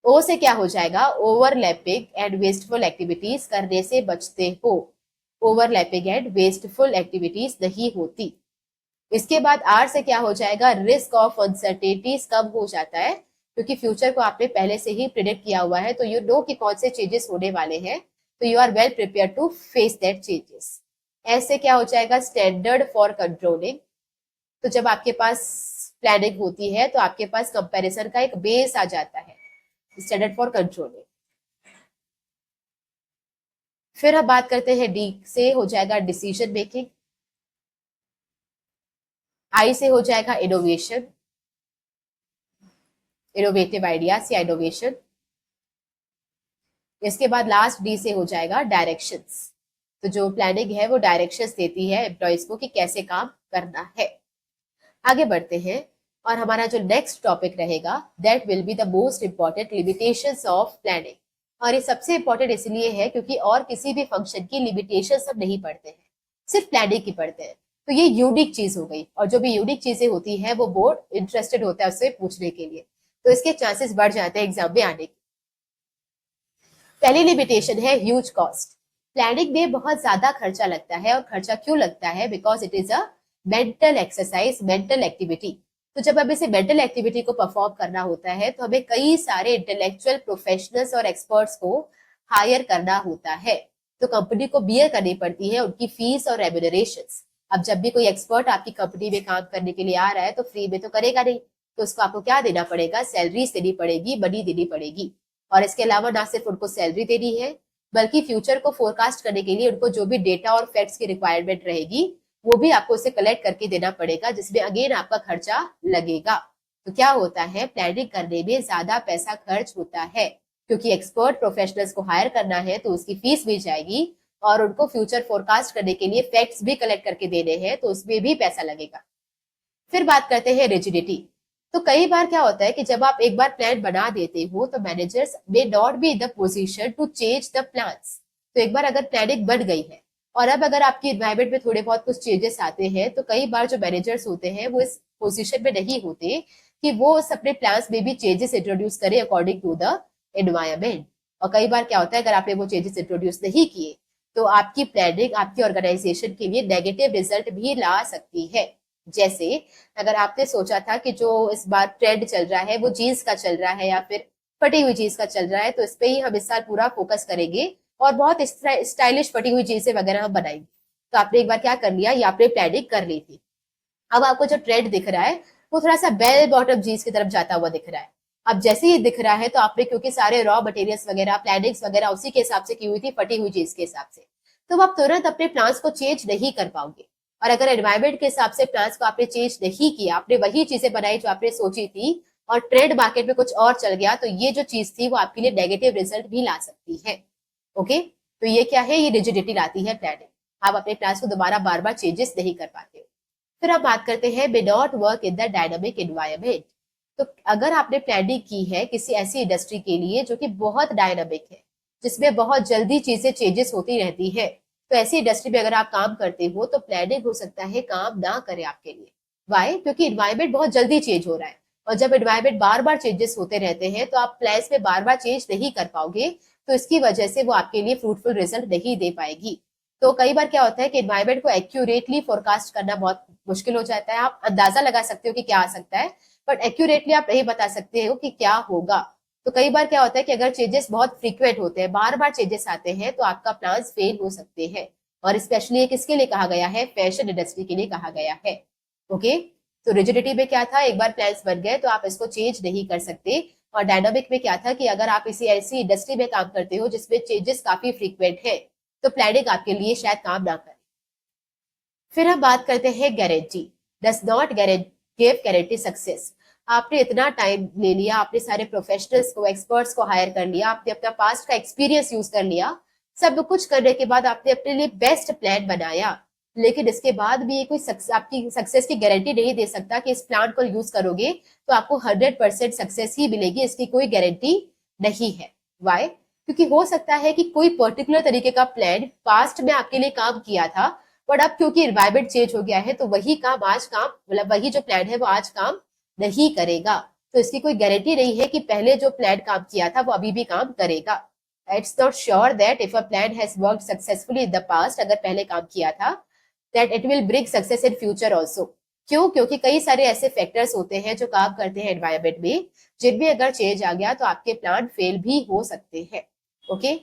ओ से क्या हो जाएगा, ओवरलैपिंग एंड वेस्टफुल एक्टिविटीज करने से बचते हो, ओवरलैपिंग एंड वेस्टफुल एक्टिविटीज नहीं होती। इसके बाद आर से क्या हो जाएगा, रिस्क ऑफ अनसर्टेनिटीज कम हो जाता है, क्योंकि फ्यूचर को आपने पहले से ही प्रिडिक्ट किया हुआ है, तो यू नो कि कौन से चेंजेस होने वाले हैं, तो you are well prepare to face that changes. ऐसे क्या हो जाएगा, स्टैंडर्ड फॉर कंट्रोलिंग। तो जब आपके पास प्लानिंग होती है तो आपके पास कंपैरिजन का एक बेस आ जाता है, स्टैंडर्ड फॉर कंट्रोलिंग। फिर हम बात करते हैं डी से हो जाएगा डिसीजन मेकिंग, आई से हो जाएगा इनोवेशन, इनोवेटिव आइडियाज या इनोवेशन। इसके बाद लास्ट डी से हो जाएगा डायरेक्शंस। तो जो प्लानिंग है वो डायरेक्शंस देती है एम्प्लॉयज को कि कैसे काम करना है। आगे बढ़ते हैं और हमारा जो नेक्स्ट टॉपिक रहेगा that will be the most important limitations of planning. और ये सबसे इंपॉर्टेंट इसलिए है क्योंकि और किसी भी फंक्शन की लिमिटेशंस हम नहीं पढ़ते हैं, सिर्फ प्लानिंग की पढ़ते हैं। तो ये यूनिक चीज हो गई, और जो भी यूनिक चीजें होती है वो बोर्ड इंटरेस्टेड होता है उससे पूछने के लिए, तो इसके चांसेस बढ़ जाते हैं एग्जाम में आने के। पहली लिमिटेशन है ह्यूज कॉस्ट। प्लानिंग में बहुत ज्यादा खर्चा लगता है, और खर्चा क्यों लगता है? Because it is a mental exercise, mental activity. तो जब हमें इसे मेंटल एक्टिविटी को परफॉर्म करना होता है तो हमें कई सारे इंटेलेक्चुअल प्रोफेशनल्स और एक्सपर्ट्स को हायर करना होता है। तो कंपनी को बियर करनी पड़ती है उनकी फीस और रेम्यूनरेशंस। अब जब भी कोई एक्सपर्ट आपकी कंपनी में काम करने के लिए आ रहा है तो फ्री में तो करेगा नहीं, तो उसको आपको क्या देना पड़ेगा? सैलरी देनी पड़ेगी, मनी देनी पड़ेगी। और इसके अलावा ना सिर्फ उनको सैलरी देनी है, बल्कि फ्यूचर को फोरकास्ट करने के लिए उनको जो भी डेटा और फैक्ट्स की रिक्वायरमेंट रहेगी वो भी आपको उसे कलेक्ट करके देना पड़ेगा, जिसमें अगेन आपका खर्चा लगेगा। तो क्या होता है, प्लानिंग करने में ज्यादा पैसा खर्च होता है, क्योंकि एक्सपर्ट प्रोफेशनल्स को हायर करना है तो उसकी फीस भी जाएगी, और उनको फ्यूचर फोरकास्ट करने के लिए फैक्ट्स भी कलेक्ट करके देने हैं तो उसमें भी पैसा लगेगा। फिर बात करते हैं रिजिडिटी। तो कई बार क्या होता है कि जब आप एक बार प्लान बना देते हो तो managers may not be in the position to change the plans. तो एक बार अगर प्लानिंग बन गई है और अब अगर आपकी एनवायरमेंट में थोड़े बहुत कुछ चेंजेस आते हैं तो कई बार जो मैनेजर्स होते हैं वो इस पोजीशन में नहीं होते कि वो अपने प्लान्स में भी चेंजेस इंट्रोड्यूस करें अकॉर्डिंग टू द एनवायरमेंट। और कई बार क्या होता है, अगर आपने वो चेंजेस इंट्रोड्यूस नहीं किए तो आपकी प्लानिंग आपकी ऑर्गेनाइजेशन के लिए नेगेटिव रिजल्ट भी ला सकती है। जैसे अगर आपने सोचा था कि जो इस बार ट्रेंड चल रहा है वो जीन्स का चल रहा है या फिर फटी हुई जीन्स का चल रहा है, तो इस पे ही हम इस साल पूरा फोकस करेंगे और बहुत स्टाइलिश फटी हुई जीन्सें वगैरह हम बनाएंगे। तो आपने एक बार क्या कर लिया, या आपने प्लानिंग कर ली थी। अब आपको जो ट्रेंड दिख रहा है वो थोड़ा सा बेल बॉटम जीन्स की तरफ जाता हुआ दिख रहा है। अब जैसे ही दिख रहा है तो आपने, क्योंकि सारे रॉ मटेरियल्स वगैरह प्लानिंग्स वगैरह उसी के हिसाब से की हुई थी, फटी हुई जीन्स के हिसाब से, तो आप तुरंत अपने प्लान्स को चेंज नहीं कर पाओगे। और अगर एनवायरमेंट के हिसाब से प्लान्स को आपने चेंज नहीं किया, आपने वही चीजें बनाई जो आपने सोची थी, और ट्रेंड मार्केट में कुछ और चल गया, तो ये जो चीज थी वो आपके लिए नेगेटिव रिजल्ट भी ला सकती है। ओके, तो ये क्या है, ये रिजिडिटी लाती है प्लानिंग। आप अपने प्लान्स को दोबारा बार बार चेंजेस नहीं कर पाते। फिर आप बात करते हैं मे not work in the dynamic environment. तो अगर आपने प्लानिंग की है किसी ऐसी इंडस्ट्री के लिए जो कि बहुत डायनामिक है, जिसमें बहुत जल्दी चीजें चेंजेस होती रहती है, तो ऐसी इंडस्ट्री में अगर आप काम करते हो तो प्लानिंग हो सकता है काम ना करे आपके लिए। वाई? क्योंकि इन्वायरमेंट बहुत जल्दी चेंज हो रहा है, और जब इन्वायरमेंट बार बार चेंजेस होते रहते हैं तो आप प्लान्स में बार बार चेंज नहीं कर पाओगे, तो इसकी वजह से वो आपके लिए फ्रूटफुल रिजल्ट नहीं दे पाएगी। तो कई बार क्या होता है कि इन्वायरमेंट को एक्यूरेटली फोरकास्ट करना बहुत मुश्किल हो जाता है। आप अंदाजा लगा सकते हो कि क्या आ सकता है, बट एक्यूरेटली आप नहीं बता सकते हो कि क्या होगा। तो कई बार क्या होता है कि अगर चेंजेस बहुत फ्रीक्वेंट होते हैं, बार बार चेंजेस आते हैं, तो आपका प्लान फेल हो सकते हैं। और स्पेशली ये किसके लिए कहा गया है? फैशन इंडस्ट्री के लिए कहा गया है। ओके, तो रिजिडिटी में क्या था, एक बार प्लान्स बन गए तो आप इसको चेंज नहीं कर सकते। और डायनामिक में क्या था कि अगर आप इसी ऐसी इंडस्ट्री में काम करते हो जिसमें चेंजेस काफी फ्रीक्वेंट है, तो प्लानिंग आपके लिए शायद काम ना करे। फिर हम बात करते हैं guarantee. Does not give guarantee success. आपने इतना टाइम ले लिया, आपने सारे प्रोफेशनल्स को, एक्सपर्ट्स को हायर कर लिया, आपने अपना पास्ट का एक्सपीरियंस यूज कर लिया, सब कुछ करने के बाद आपने अपने लिए बेस्ट प्लान बनाया, लेकिन इसके बाद भी ये कोई आपकी सक्सेस की गारंटी नहीं दे सकता कि इस प्लान को यूज करोगे तो आपको 100% सक्सेस ही मिलेगी, इसकी कोई गारंटी नहीं है। वाई? क्योंकि हो सकता है कि कोई पर्टिकुलर तरीके का प्लान पास्ट में आपके लिए काम किया था, बट अब क्योंकि एनवायरमेंट चेंज हो गया है तो वही काम आज काम, मतलब वही जो प्लान है वो आज काम नहीं करेगा। तो इसकी कोई गारंटी नहीं है कि पहले जो प्लान काम किया था वो अभी भी काम करेगा। It's not sure that if a plan has worked successfully in the past, अगर पहले काम किया था, that it will bring success in future also. क्यों? क्योंकि कई सारे ऐसे फैक्टर्स होते हैं जो काम करते हैं एनवायरमेंट में, जिनमें अगर चेंज आ गया तो आपके प्लान फेल भी हो सकते हैं। ओके,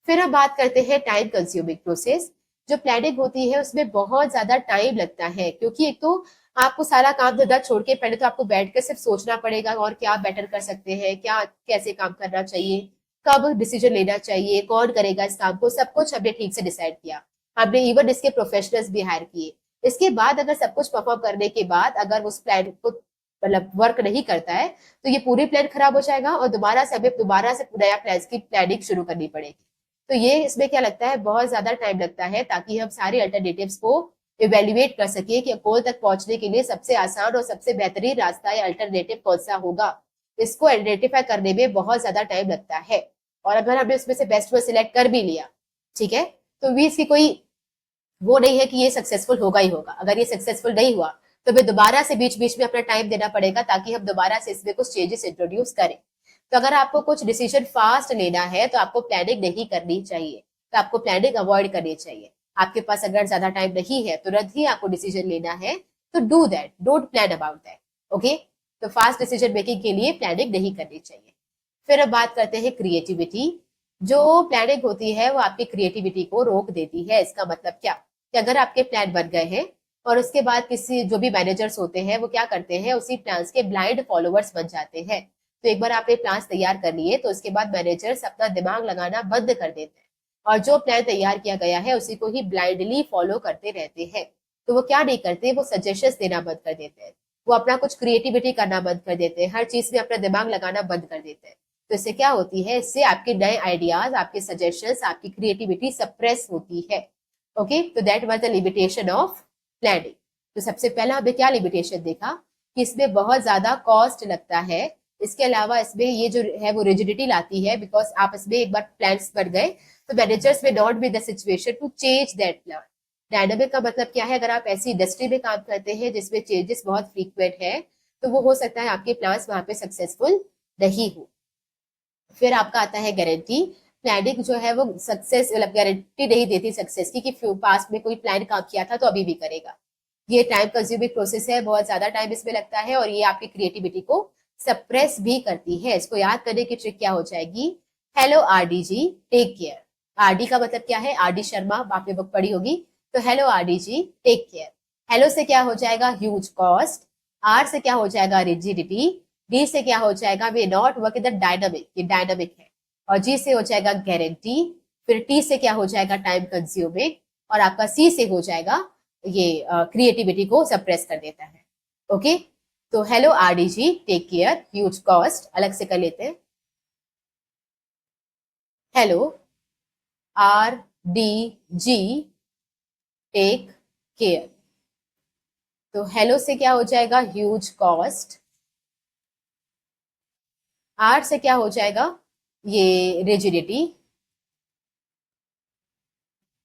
फिर हम बात करते हैं टाइम कंज्यूमिंग प्रोसेस। जो प्लानिंग होती है उसमें बहुत ज्यादा टाइम लगता है, क्योंकि एक तो आपको सारा काम धंधा छोड़ के पहले तो आपको बैठ कर सिर्फ सोचना पड़ेगा और क्या बेटर कर सकते हैं, क्या कैसे काम करना चाहिए, कब डिसीजन लेना चाहिए, कौन करेगा इस काम को, सब कुछ हमने ठीक से डिसाइड किया। हमने इवन इसके प्रोफेशनल्स भी हायर किए। इसके बाद अगर सब कुछ परफॉर्म करने के बाद अगर उस प्लान को मतलब वर्क नहीं करता है तो ये पूरी प्लान खराब हो जाएगा और दोबारा से हमें दोबारा से नया प्लान की प्लानिंग शुरू करनी पड़ेगी। तो ये इसमें क्या लगता है, बहुत ज्यादा टाइम लगता है ताकि हम सारे अल्टरनेटिव्स को इवेल्युएट कर सके कि गोल तक पहुंचने के लिए सबसे आसान और सबसे बेहतरीन रास्ता या अल्टरनेटिव कौन सा होगा। इसको आइडेंटिफाई करने में बहुत ज्यादा टाइम लगता है। और अगर हमने उसमें से बेस्ट वन सिलेक्ट कर भी लिया, ठीक है, तो भी इसकी कोई वो नहीं है कि ये सक्सेसफुल होगा ही होगा। अगर ये सक्सेसफुल नहीं हुआ तो हमें दोबारा से बीच बीच में अपना टाइम देना पड़ेगा ताकि हम दोबारा से इसमें कुछ चेंजेस इंट्रोड्यूस करें। तो अगर आपको कुछ डिसीजन फास्ट लेना है तो आपको प्लानिंग नहीं करनी चाहिए, तो आपको प्लानिंग अवॉइड करनी चाहिए। आपके पास अगर ज्यादा टाइम नहीं है, तुरंत ही आपको डिसीजन लेना है, तो do that, don't plan about that. Okay, तो फास्ट डिसीजन मेकिंग के लिए प्लानिंग नहीं करनी चाहिए। फिर अब बात करते हैं क्रिएटिविटी। जो प्लानिंग होती है वो आपकी क्रिएटिविटी को रोक देती है। इसका मतलब क्या कि अगर आपके प्लान बन गए हैं और उसके बाद किसी जो भी मैनेजर्स होते हैं वो क्या करते हैं, उसी प्लान्स के ब्लाइंड फॉलोअर्स बन जाते हैं। तो एक बार आपने प्लान्स तैयार कर लिए तो उसके बाद मैनेजर्स अपना दिमाग लगाना बंद कर देते हैं और जो प्लान तैयार किया गया है उसी को ही ब्लाइंडली फॉलो करते रहते हैं। तो वो क्या नहीं करते, वो सजेशंस देना बंद कर देते हैं, वो अपना कुछ क्रिएटिविटी करना बंद कर देते हैं, हर चीज में अपना दिमाग लगाना बंद कर देते हैं। तो इससे क्या होती है, इससे आपके नए आइडियाज, आपके सजेशंस, आपकी क्रिएटिविटी सप्रेस होती है। ओके, तो that was the limitation of planning. तो सबसे पहला हमने क्या लिमिटेशन देखा कि इसमें बहुत ज्यादा कॉस्ट लगता है। इसके अलावा इसमें ये जो है वो रिजिडिटी लाती है, बिकॉज आप इसमें एक बार प्लान्स बन गए तो managers may not be the situation to change that plan. Dynamic का मतलब क्या है, अगर आप ऐसी इंडस्ट्री में काम करते हैं जिसमें चेंजेस बहुत फ्रीक्वेंट है तो वो हो सकता है आपके प्लान्स वहां पे सक्सेसफुल नहीं हो। फिर आपका आता है गारंटी। प्लानिंग जो है वो सक्सेस मतलब गारंटी नहीं देती सक्सेस की, कि पास्ट में कोई प्लान काम किया था तो अभी भी करेगा। ये टाइम कंज्यूमिंग प्रोसेस है, बहुत ज्यादा टाइम इसमें लगता है और ये आपकी क्रिएटिविटी को सप्रेस भी करती है। इसको याद करने की ट्रिक क्या हो जाएगी, hello RDG take care. RD का मतलब क्या है, आरडी शर्मा, आपने बुक पढ़ी होगी। तो hello RDG take care. Hello से क्या हो जाएगा, ह्यूज कॉस्ट। आर से क्या हो जाएगा, रिजिडिटी। डी से क्या हो जाएगा, वे not work in the dynamic, ये डायनामिक है। और जी से हो जाएगा गारंटी। फिर टी से क्या हो जाएगा, टाइम कंज्यूमिंग। और आपका सी से हो जाएगा ये क्रिएटिविटी को सप्रेस कर देता है। ओके, तो hello RDG take care, huge cost अलग से कर लेते हैं। Hello R D G take care. तो हेलो से क्या हो जाएगा, ह्यूज कॉस्ट। आर से क्या हो जाएगा, ये रिजिडिटी।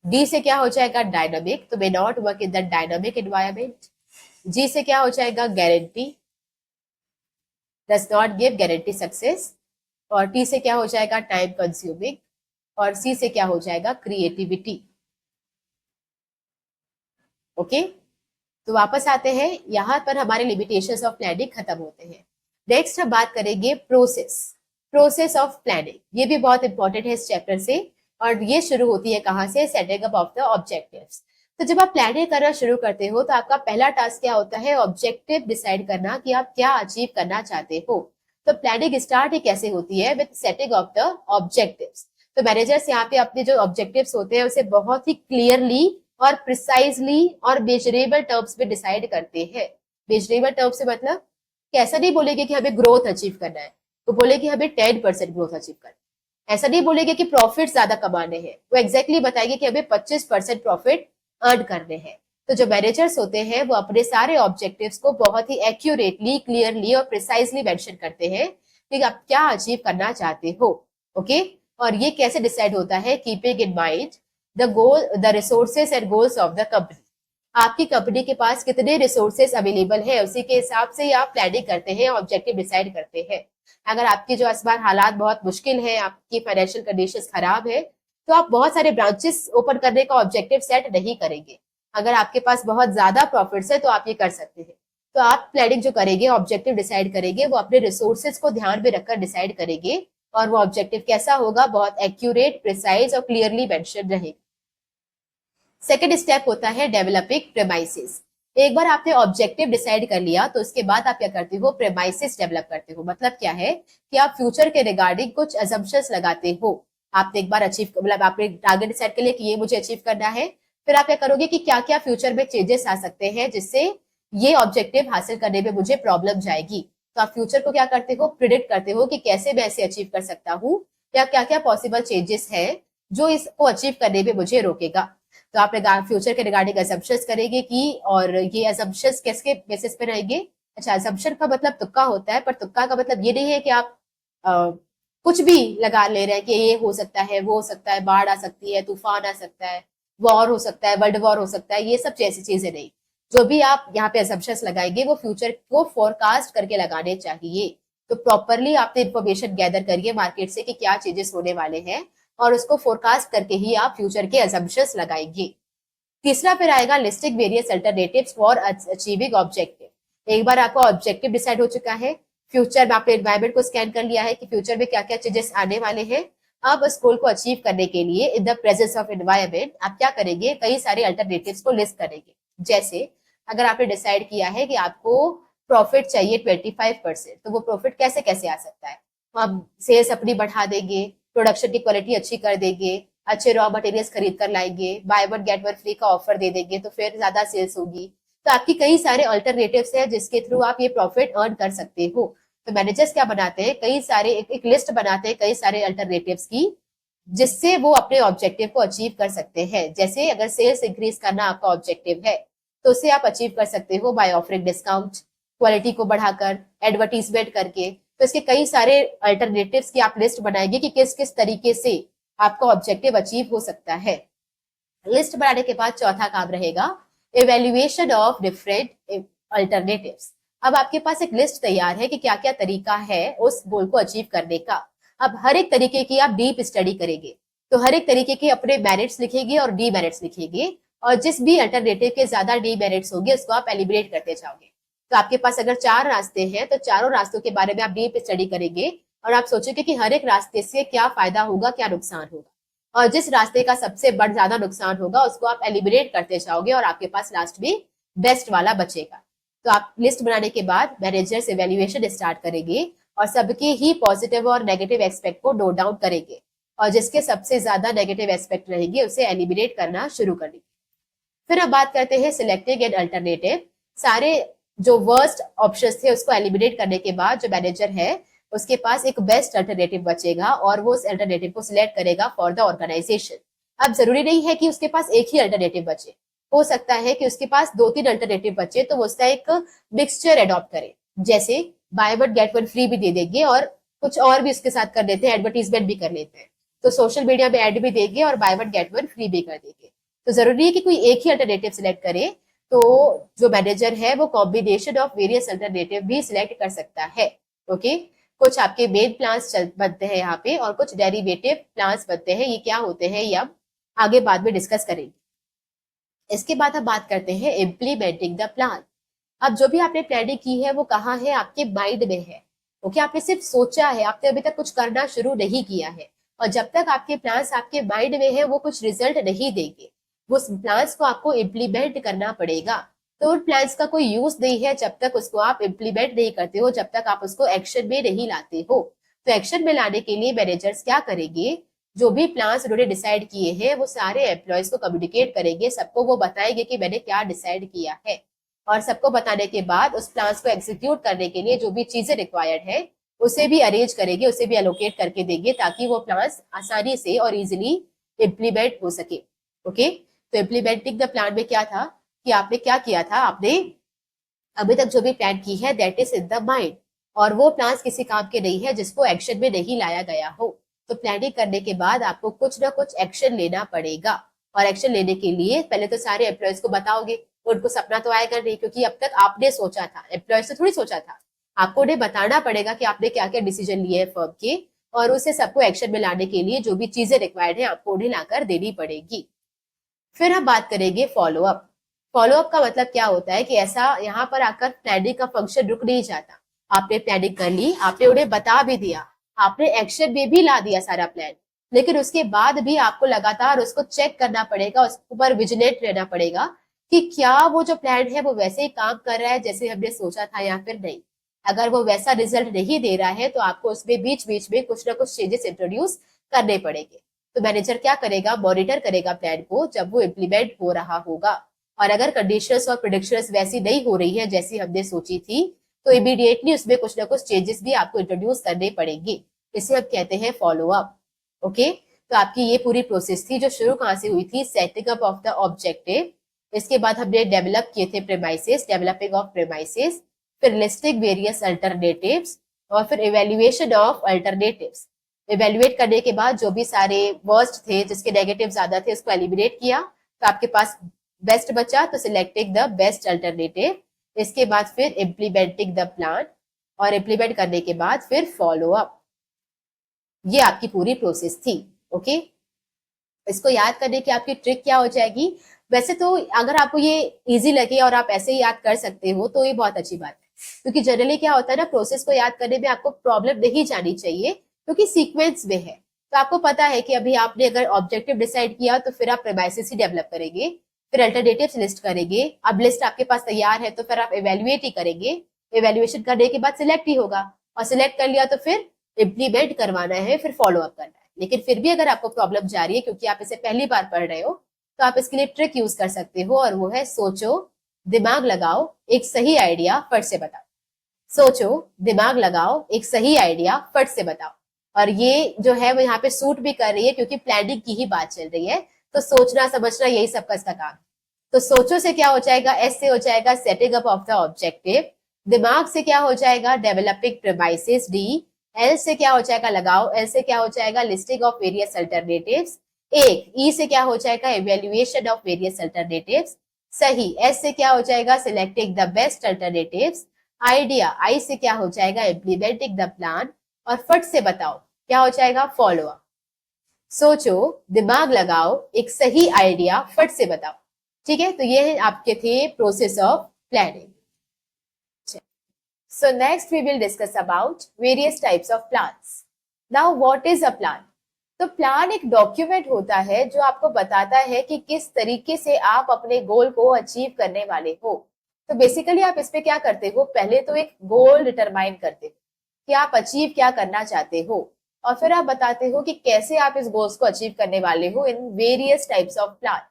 डी से क्या हो जाएगा, डायनामिक, तो may not work in the dynamic environment. G से क्या हो जाएगा, guarantee, does not give guarantee success. और टी से क्या हो जाएगा, टाइम कंज्यूमिंग। और सी से क्या हो जाएगा, क्रिएटिविटी। ओके, तो वापस आते हैं, यहां पर हमारे लिमिटेशंस ऑफ प्लानिंग खत्म होते हैं। नेक्स्ट हम बात करेंगे प्रोसेस, प्रोसेस ऑफ प्लानिंग। ये भी बहुत इंपॉर्टेंट है इस चैप्टर से। और ये शुरू होती है कहां से, setting up of the objectives. तो जब आप प्लानिंग करना शुरू करते हो तो आपका पहला टास्क क्या होता है, ऑब्जेक्टिव डिसाइड करना कि आप क्या अचीव करना चाहते हो। तो प्लानिंग स्टार्ट ही कैसे होती है, with setting of the objectives. तो मैनेजर्स यहाँ पे अपने जो ऑब्जेक्टिव्स होते हैं उसे बहुत ही क्लियरली और प्रिसाइजली और मेजरेबल टर्म्स में डिसाइड करते हैं। मेजरेबल टर्म्स से मतलब कि ऐसा नहीं बोलेंगे कि हमें ग्रोथ अचीव करना है तो बोले कि हमें 10% ग्रोथ अचीव करना है। ऐसा नहीं बोलेंगे कि प्रॉफिट ज्यादा कमाने हैं, वो एग्जैक्टली बताएंगे कि हमें 25% प्रॉफिट अर्न करने हैं। तो जो मैनेजर्स होते हैं वो अपने सारे ऑब्जेक्टिव्स को बहुत ही एक्यूरेटली, क्लियरली और प्रिसाइजली मेंशन करते हैं कि आप क्या अचीव करना चाहते हो। ओके, और ये कैसे डिसाइड होता है, keeping in mind the goal, the resources and goals of the company. आपकी कंपनी के पास कितने रिसोर्सेज अवेलेबल है उसी के हिसाब से आप प्लानिंग करते हैं, ऑब्जेक्टिव डिसाइड करते हैं। अगर आपकी जो इस बार हालात बहुत मुश्किल है, आपकी फाइनेंशियल कंडीशंस खराब है, तो आप बहुत सारे ब्रांचेस ओपन करने का ऑब्जेक्टिव सेट नहीं करेंगे। अगर आपके पास बहुत ज्यादा प्रॉफिट्स है तो आप ये कर सकते हैं। तो आप प्लानिंग जो करेंगे, ऑब्जेक्टिव डिसाइड करेंगे, वो अपने रिसोर्सेज को ध्यान में रखकर डिसाइड करेंगे। और वो ऑब्जेक्टिव कैसा होगा, बहुत एक्यूरेट, प्रिसाइज और क्लियरली मेंशन रहेगा। सेकेंड स्टेप होता है डेवलपिंग प्रेमाइसेस। एक बार आपने ऑब्जेक्टिव डिसाइड कर लिया तो उसके बाद आप क्या करते हो, प्रेमाइसिस डेवलप करते हो। मतलब क्या है कि आप फ्यूचर के रिगार्डिंग कुछ अजम्पशंस लगाते हो। आपने एक बार अचीव, मतलब आपने टारगेट डिसाइड कर लिया कि ये मुझे अचीव करना है, फिर आप क्या करोगे कि क्या क्या फ्यूचर में चेंजेस आ सकते हैं जिससे ये ऑब्जेक्टिव हासिल करने में मुझे प्रॉब्लम जाएगी। तो आप फ्यूचर को क्या करते हो, प्रिडिक्ट करते हो कि कैसे मैं इसे अचीव कर सकता हूँ, या क्या क्या पॉसिबल चेंजेस है जो इसको अचीव करने में मुझे रोकेगा। तो आप फ्यूचर के रिगार्डिंग असम्पशंस करेंगे कि, और ये असम्पशंस किसके बेसिस पे रहेंगे। अच्छा, असम्पशन का मतलब तुक्का होता है, पर तुक्का का मतलब ये नहीं है कि आप कुछ भी लगा ले रहे हैं कि ये हो सकता है, वो हो सकता है, बाढ़ आ सकती है, तूफान आ सकता है, वॉर हो सकता है, वर्ल्ड वॉर हो सकता है, ये सब जैसी चीजें नहीं। जो भी आप यहाँ पे असम्पशंस लगाएंगे वो फ्यूचर को फोरकास्ट करके लगाने चाहिए। तो प्रॉपरली आपने इन्फॉर्मेशन गैदर करिए मार्केट से कि क्या चेंजेस होने वाले हैं, और उसको फोरकास्ट करके ही आप फ्यूचर के असम्पशंस लगाएंगे। तीसरा फिर आएगा listing various alternatives for achieving objective. एक बार आपका ऑब्जेक्टिव डिसाइड हो चुका है, फ्यूचर में आपने एनवायरमेंट को स्कैन कर लिया है कि फ्यूचर में क्या क्या चेंजेस आने वाले हैं। अब उस गोल को अचीव करने के लिए in the presence of environment आप क्या करेंगे, कई सारे अल्टरनेटिव्स को लिस्ट करेंगे। जैसे अगर आपने डिसाइड किया है कि आपको प्रॉफिट चाहिए 25%, तो वो प्रॉफिट कैसे कैसे आ सकता है। हम सेल्स अपनी बढ़ा देंगे, प्रोडक्शन की क्वालिटी अच्छी कर देंगे, अच्छे रॉ मटेरियल्स खरीद कर लाएंगे, by one get one free का ऑफर दे देंगे, तो फिर ज्यादा सेल्स होगी। तो आपकी कई सारे अल्टरनेटिव्स हैं जिसके थ्रू आप ये प्रॉफिट अर्न कर सकते हो। तो मैनेजर्स क्या बनाते हैं, कई सारे एक लिस्ट बनाते हैं कई सारे अल्टरनेटिव्स की, जिससे वो अपने ऑब्जेक्टिव को अचीव कर सकते हैं। जैसे अगर सेल्स इंक्रीज करना आपका ऑब्जेक्टिव है, तो उसे आप अचीव कर सकते हो बाय ऑफरिंग डिस्काउंट, क्वालिटी को बढ़ाकर, एडवर्टीजमेंट करके। तो इसके कई सारे अल्टरनेटिव्स की आप लिस्ट बनाएंगे कि किस किस तरीके से आपका ऑब्जेक्टिव अचीव हो सकता है। लिस्ट बनाने के बाद चौथा काम रहेगा इवेल्युएशन ऑफ डिफरेंट अल्टरनेटिव्स। अब आपके पास एक लिस्ट तैयार है कि क्या क्या तरीका है उस गोल को अचीव करने का। अब हर एक तरीके की आप डीप स्टडी करेंगे, तो हर एक तरीके के अपने मेरिट्स लिखेंगे और डीमेरिट्स लिखेंगे, और जिस भी अल्टरनेटिव के ज्यादा डीमेरिट्स होंगे उसको आप एलिमिनेट करते जाओगे। तो आपके पास अगर 4 रास्ते हैं तो चारों रास्तों के बारे में आप डीप स्टडी करेंगे, और आप सोचेंगे कि हर एक रास्ते से क्या फायदा होगा, क्या नुकसान होगा, और जिस रास्ते का सबसे बड़ ज्यादा नुकसान होगा उसको आप एलिमिनेट करते जाओगे, और आपके पास लास्ट में बेस्ट वाला बचेगा। तो आप लिस्ट बनाने के बाद मैनेजर्स इवेल्युएशन स्टार्ट करेंगे, और सबके ही पॉजिटिव और नेगेटिव एस्पेक्ट को नोट डाउन करेंगे, और जिसके सबसे ज्यादा नेगेटिव एस्पेक्ट रहेंगे उसे एलिमिनेट करना शुरू करेंगे। फिर अब बात करते हैं सिलेक्टिंग एन अल्टरनेटिव। सारे जो वर्स्ट ऑप्शन थे उसको एलिमिनेट करने के बाद जो मैनेजर है उसके पास एक बेस्ट अल्टरनेटिव बचेगा, और वो उस अल्टरनेटिव को सिलेक्ट करेगा फॉर द ऑर्गेनाइजेशन। अब जरूरी नहीं है कि उसके पास एक ही अल्टरनेटिव बचे, हो सकता है कि उसके पास 2-3 अल्टरनेटिव बचे, तो वो उसका एक मिक्सचर अडॉप्ट करे। जैसे by one get one free भी दे देंगे, और कुछ और भी उसके साथ कर लेते हैं, एडवर्टीजमेंट भी कर लेते हैं। तो सोशल मीडिया में एड भी देंगे और by one get one free भी कर देंगे। तो जरूरी है कि कोई एक ही अल्टरनेटिव सिलेक्ट करे। तो जो मैनेजर है वो कॉम्बिनेशन ऑफ वेरियस अल्टरनेटिव भी सिलेक्ट कर सकता है। ओके, कुछ आपके मेन प्लान्स बनते हैं यहाँ पे, और कुछ डेरिवेटिव प्लान्स बनते हैं। ये क्या होते हैं ये अब आगे बाद में डिस्कस करेंगे। इसके बाद हम बात करते हैं इम्प्लीमेंटिंग द प्लान। अब जो भी आपने प्लानिंग की है वो कहाँ है, आपके माइंड में है। ओके, आपने सिर्फ सोचा है, आपने अभी तक कुछ करना शुरू नहीं किया है। और जब तक आपके प्लान्स आपके माइंड में है वो कुछ रिजल्ट नहीं देंगे। वो प्लान्स को आपको इम्प्लीमेंट करना पड़ेगा। तो उन प्लान्स का कोई यूज नहीं है जब तक उसको आप इम्प्लीमेंट नहीं करते हो, जब तक आप उसको एक्शन में नहीं लाते हो। तो एक्शन में लाने के लिए मैनेजर्स क्या करेंगे, जो भी प्लान्स उन्होंने डिसाइड किए हैं वो सारे एम्प्लॉयज को कम्युनिकेट करेंगे, सबको वो बताएंगे कि मैंने क्या डिसाइड किया है। और सबको बताने के बाद उस प्लान्स को एग्जीक्यूट करने के लिए जो भी चीजें रिक्वायर्ड है उसे भी अरेंज करेंगे, उसे भी एलोकेट करके देंगे, ताकि वो प्लान्स आसानी से और इजिली इम्प्लीमेंट हो सके। ओके, तो इम्प्लीमेंटिंग द प्लान में क्या था कि आपने क्या किया था, आपने अभी तक जो भी प्लान की है that is in the mind, और वो प्लान किसी काम के नहीं है जिसको एक्शन में नहीं लाया गया हो। तो प्लानिंग करने के बाद आपको कुछ ना कुछ एक्शन लेना पड़ेगा, और एक्शन लेने के लिए पहले तो सारे एम्प्लॉयज को बताओगे। उनको सपना तो आएगा नहीं, क्योंकि अब तक आपने सोचा था, एम्प्लॉयज ने थोड़ी सोचा था। आपको उन्हें बताना पड़ेगा कि आपने क्या क्या डिसीजन लिए हैं फर्म के, और उसे सबको एक्शन में लाने के लिए जो भी चीजें रिक्वायर्ड है आपको उन्हें लाकर देनी पड़ेगी। फिर हम बात करेंगे फॉलोअप। फॉलोअप का मतलब क्या होता है कि ऐसा यहाँ पर आकर प्लानिंग का फंक्शन रुक नहीं जाता। आपने प्लानिंग कर ली, आपने उन्हें बता भी दिया, आपने एक्शन में भी ला दिया सारा प्लान, लेकिन उसके बाद भी आपको लगातार उसको चेक करना पड़ेगा, उसके ऊपर विजिलेंट रहना पड़ेगा कि क्या वो जो प्लान है वो वैसे ही काम कर रहा है जैसे हमने सोचा था या फिर नहीं। अगर वो वैसा रिजल्ट नहीं दे रहा है तो आपको उसमें बीच बीच में कुछ ना कुछ चेंजेस इंट्रोड्यूस करने पड़ेंगे। तो मैनेजर क्या करेगा, मॉनिटर करेगा प्लान को जब वो इम्प्लीमेंट हो रहा होगा, और अगर कंडीशंस और प्रेडिक्शंस वैसी नहीं हो रही है जैसी हमने सोची थी तो इमीडिएटली उसमें कुछ ना कुछ चेंजेस भी आपको इंट्रोड्यूस करने पड़ेंगे। इसे हम कहते हैं फॉलो अप। ओके, तो आपकी ये पूरी प्रोसेस थी जो शुरू कहां से हुई थी, setting up of the objective. इसके बाद हमने डेवलप किए थे प्रेमाइसेस, डेवलपिंग ऑफ प्रेमाइसेस, फिर लिस्टिंग वेरियस अल्टरनेटिव्स, और फिर इवेल्युएशन ऑफ अल्टरनेटिव्स। इवेल्युएट करने के बाद जो भी सारे वर्स्ट थे जिसके नेगेटिव ज्यादा थे उसको एलिमिनेट किया, तो आपके पास बेस्ट बचा, तो सिलेक्टिंग द बेस्ट अल्टरनेटिव। इसके बाद फिर इम्प्लीमेंटिंग द प्लान, और इम्प्लीमेंट करने के बाद फिर फॉलो अप। ये आपकी पूरी प्रोसेस थी। ओके, इसको याद करने की आपकी ट्रिक क्या हो जाएगी, वैसे तो अगर आपको ये इजी लगे और आप ऐसे ही याद कर सकते हो तो ये बहुत अच्छी बात है, क्योंकि जनरली क्या होता है ना, प्रोसेस को याद करने में आपको प्रॉब्लम नहीं जानी चाहिए क्योंकि सीक्वेंस में है। तो आपको पता है कि अभी आपने अगर ऑब्जेक्टिव डिसाइड किया तो फिर आप प्रेमाइसिस ही डेवलप करेंगे, फिर अल्टरनेटिव्स लिस्ट करेंगे। अब लिस्ट आपके पास तैयार है तो फिर आप इवेल्युएट ही करेंगे, इवेल्युएशन करने के बाद सिलेक्ट ही होगा, और सिलेक्ट कर लिया तो फिर इम्प्लीमेंट करवाना है, फिर फॉलो अप करना है। लेकिन फिर भी अगर आपको प्रॉब्लम जा रही है क्योंकि आप इसे पहली बार पढ़ रहे हो, तो आप इसके लिए ट्रिक यूज कर सकते हो, और वो है सोचो, दिमाग लगाओ, एक सही आइडिया फट से बताओ। सोचो, दिमाग लगाओ, एक सही आइडिया फट से बताओ। और ये जो है वो यहाँ पे सूट भी कर रही है क्योंकि प्लानिंग की ही बात चल रही है, तो सोचना समझना यही सबका इसका काम। तो सोचो से क्या हो जाएगा, एस से हो जाएगा setting up of the objective, दिमाग से क्या हो जाएगा डेवलपिंग प्रेमाइसेस डी, एल से क्या हो जाएगा लगाओ, एल से क्या हो जाएगा लिस्टिंग ऑफ वेरियस अल्टरनेटिव्स, एक ई से क्या हो जाएगा इवेल्युएशन ऑफ वेरियस अल्टरनेटिव्स, सही, एस से क्या हो जाएगा selecting the best alternatives, idea, I से क्या हो जाएगा इम्प्लीमेंटिंग द प्लान, और फट से बताओ क्या हो जाएगा फॉलो अप। सोचो, दिमाग लगाओ, एक सही आइडिया फट से बताओ। ठीक है, तो ये है आपके थे process of planning. So next we will discuss about various types of plans. Now what is a plan? तो प्लान एक डॉक्यूमेंट होता है जो आपको बताता है कि किस तरीके से आप अपने गोल को अचीव करने वाले हो। तो बेसिकली आप इस पे क्या करते हो, पहले तो एक गोल डिटरमाइन करते हो कि आप अचीव क्या करना चाहते हो, और फिर आप बताते हो कि कैसे आप इस गोल्स को अचीव करने वाले हो in various types of plan.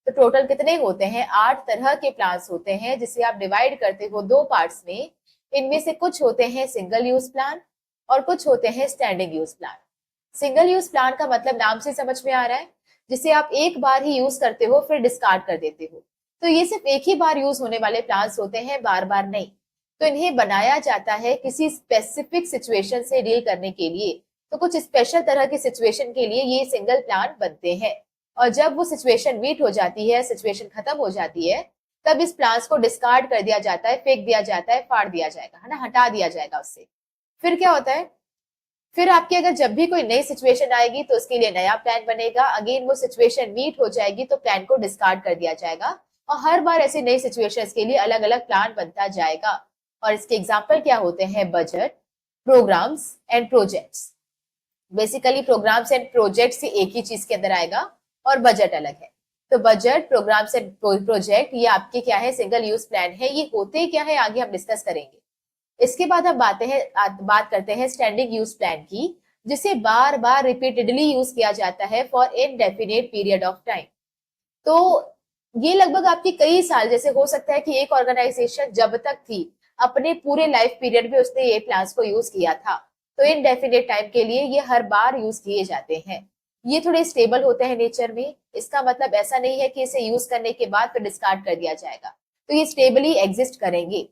तो टोटल कितने होते हैं, 8 तरह के प्लान्स होते हैं जिसे आप डिवाइड करते हो दो पार्ट्स में। इनमें से कुछ होते हैं सिंगल यूज प्लान और कुछ होते हैं standing use plan. Single use plan का मतलब नाम से समझ में आ रहा है, जिसे आप एक बार ही यूज करते हो फिर डिस्कार्ड कर देते हो। तो ये सिर्फ एक ही बार यूज होने वाले प्लान्स होते हैं, बार बार नहीं। तो इन्हें बनाया जाता है किसी स्पेसिफिक सिचुएशन से डील करने के लिए। तो कुछ स्पेशल तरह की सिचुएशन के लिए ये सिंगल प्लान बनते हैं, और जब वो सिचुएशन मीट हो जाती है, सिचुएशन खत्म हो जाती है, तब इस प्लान्स को डिस्कार्ड कर दिया जाता है, फेंक दिया जाता है, फाड़ दिया जाएगा, है ना, हटा दिया जाएगा उससे। फिर क्या होता है, फिर आपकी अगर जब भी कोई नई सिचुएशन आएगी तो उसके लिए नया प्लान बनेगा, अगेन वो सिचुएशन मीट हो जाएगी तो प्लान को डिस्कार्ड कर दिया जाएगा, और हर बार ऐसी नई सिचुएशंस के लिए अलग अलग प्लान बनता जाएगा। और इसके एग्जाम्पल क्या होते हैं, budget, programmes and projects. Basically programmes and projects एक ही चीज के अंदर आएगा और बजट अलग है। तो बजट, प्रोग्राम्स एंड प्रोजेक्ट ये आपके क्या है, सिंगल यूज प्लान है। ये होते क्या है आगे हम डिस्कस करेंगे। इसके बाद हम बात करते हैं स्टैंडिंग यूज प्लान की, जिसे बार बार रिपीटेडली यूज किया जाता है for indefinite period of time. तो ये लगभग आपकी कई साल, जैसे हो सकता है कि एक ऑर्गेनाइजेशन जब तक थी अपने पूरे लाइफ पीरियड में उसने ये प्लान्स को यूज किया था, तो इनडेफिनेट टाइम के लिए ये हर बार यूज किए जाते हैं। ये थोड़े स्टेबल होते हैं नेचर में, इसका मतलब ऐसा नहीं है कि इसे यूज करने के बाद फिर डिस्कार्ड कर दिया जाएगा। तो ये स्टेबली एग्जिस्ट करेंगे।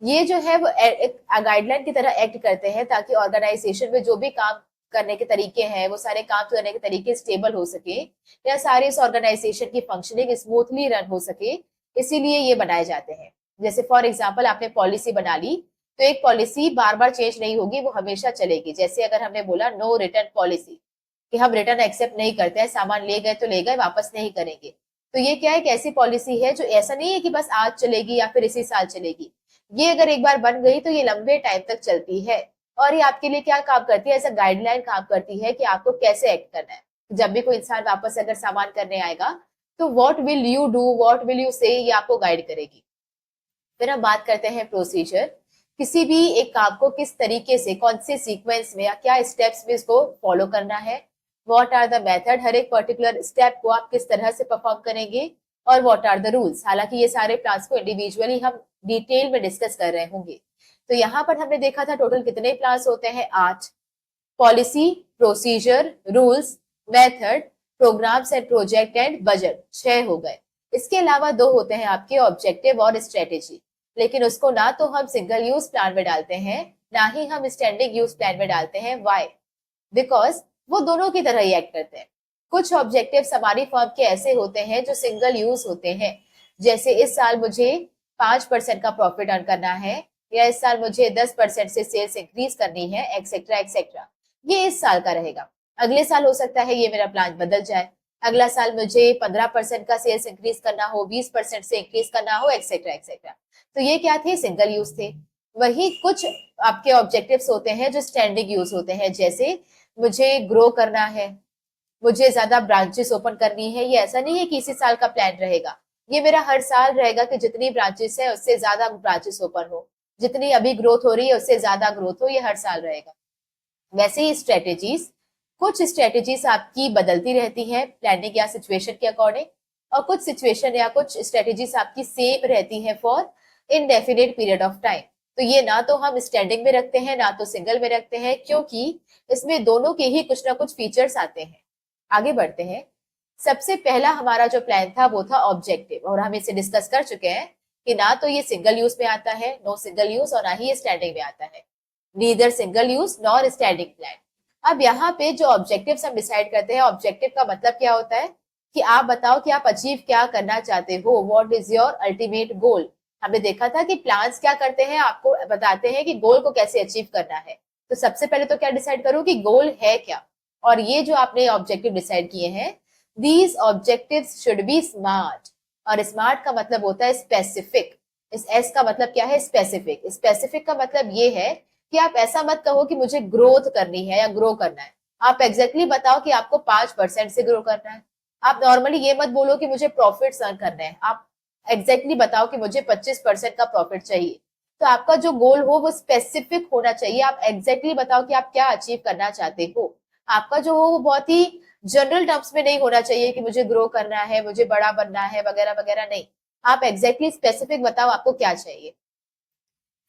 ये जो है वो एक गाइडलाइन की तरह एक्ट करते हैं ताकि ऑर्गेनाइजेशन में जो भी काम करने के तरीके हैं वो सारे काम करने के तरीके स्टेबल हो सके, या सारे इस ऑर्गेनाइजेशन की फंक्शनिंग स्मूथली रन हो सके, इसीलिए ये बनाए जाते हैं। जैसे फॉर एग्जांपल आपने पॉलिसी बना ली, तो एक पॉलिसी बार बार चेंज नहीं होगी, वो हमेशा चलेगी। जैसे अगर हमने बोला नो रिटर्न पॉलिसी, कि हम रिटर्न एक्सेप्ट नहीं करते हैं, सामान ले गए तो ले गए, वापस नहीं करेंगे। तो ये क्या है, एक ऐसी पॉलिसी है जो ऐसा नहीं है कि बस आज चलेगी या फिर इसी साल चलेगी। ये अगर एक बार बन गई तो ये लंबे टाइम तक चलती है, और ये आपके लिए क्या काम करती है, ऐसा गाइडलाइन काम करती है कि आपको कैसे एक्ट करना है। जब भी कोई इंसान वापस अगर सामान करने आएगा तो what will you do, what will you से, ये आपको गाइड करेगी। फिर हम बात करते हैं प्रोसीजर, किसी भी एक काम को किस तरीके से, कौन से सीक्वेंस में या क्या स्टेप्स में इसको फॉलो करना है। व्हाट आर द मेथड, हर एक पर्टिकुलर स्टेप को आप किस तरह से परफॉर्म करेंगे। और व्हाट आर द रूल्स, हालांकि ये सारे प्लान्स को इंडिविजुअली हम डिटेल में डिस्कस कर रहे होंगे। तो यहाँ पर हमने देखा था टोटल कितने प्लान्स होते हैं, 8। Policy, procedure, rules, method, programmes and project and budget, 6 हो गए। इसके अलावा 2 होते हैं आपके ऑब्जेक्टिव और स्ट्रेटेजी, लेकिन उसको ना तो हम सिंगल यूज प्लान में डालते हैं, ना ही हम स्टैंडिंग यूज प्लान में डालते हैं। व्हाई? बिकॉज वो दोनों की तरह ही एक्ट करते हैं। कुछ ऑब्जेक्टिव्स हमारी फर्म के ऐसे होते हैं जो सिंगल यूज होते हैं, जैसे इस साल मुझे 5% का प्रॉफिट अर्न करना है, या इस साल मुझे 10% से सेल्स इंक्रीज करनी है, एक्सेट्रा एक्सेट्रा। ये इस साल का रहेगा। अगले साल हो सकता है ये मेरा प्लान बदल जाए, अगला साल मुझे 15% का सेल्स इंक्रीज करना हो, 20% से इंक्रीज करना हो, एक्सेट्रा एक्सेट्रा। तो ये क्या थे, सिंगल यूज थे। वही कुछ आपके ऑब्जेक्टिव्स होते हैं जो स्टैंडिंग यूज होते हैं, जैसे मुझे ग्रो करना है, मुझे ज्यादा ब्रांचेस ओपन करनी है। ये ऐसा नहीं है कि इसी साल का प्लान रहेगा, ये मेरा हर साल रहेगा कि जितनी ब्रांचेस है उससे ज्यादा ब्रांचेस ओपन हो, जितनी अभी ग्रोथ हो रही है उससे ज्यादा ग्रोथ हो, ये हर साल रहेगा। वैसे ही स्ट्रेटेजीज, कुछ स्ट्रेटेजीज आपकी बदलती रहती है प्लानिंग या सिचुएशन के अकॉर्डिंग, और कुछ सिचुएशन या कुछ स्ट्रेटेजीज आपकी सेम रहती है for indefinite period of time. तो ये ना तो हम स्टैंडिंग में रखते हैं, ना तो सिंगल में रखते हैं, क्योंकि इसमें दोनों के ही कुछ ना कुछ फीचर्स आते हैं। आगे बढ़ते हैं। सबसे पहला हमारा जो प्लान था वो था ऑब्जेक्टिव, और हम इसे डिस्कस कर चुके हैं कि ना तो ये सिंगल यूज में आता है, नो सिंगल यूज, और ना ही ये स्टैंडिंग में आता है, neither single use nor standing plan. अब यहाँ पे जो ऑब्जेक्टिव्स हम डिसाइड करते हैं, ऑब्जेक्टिव का मतलब क्या होता है कि आप बताओ कि आप अचीव क्या करना चाहते हो, what is your ultimate goal. हमने देखा था कि प्लान्स क्या करते हैं, आपको बताते हैं कि गोल को कैसे अचीव करना है। तो सबसे पहले तो क्या डिसाइड करो कि गोल है क्या, और ये जो आपने ऑब्जेक्टिव डिसाइड किए हैं, these objectives should be smart. और स्मार्ट का मतलब होता है स्पेसिफिक। इस एस का मतलब क्या है, स्पेसिफिक। स्पेसिफिक का मतलब ये है कि आप ऐसा मत कहो कि मुझे ग्रोथ करनी है या ग्रो करना है, आप एग्जैक्टली बताओ कि आपको 5% से ग्रो करना है। आप नॉर्मली ये मत बोलो कि मुझे प्रॉफिट अर्न करने हैं, आप एग्जैक्टली बताओ कि मुझे 25% का प्रॉफिट चाहिए। तो आपका जो गोल हो वो स्पेसिफिक होना चाहिए, आप एग्जैक्टली बताओ कि आप क्या अचीव करना चाहते हो। आपका जो हो वो बहुत ही जनरल टर्म्स में नहीं होना चाहिए कि मुझे ग्रो करना है, मुझे बड़ा बनना है, वगैरह वगैरह, नहीं। आप एग्जैक्टली स्पेसिफिक बताओ आपको क्या चाहिए।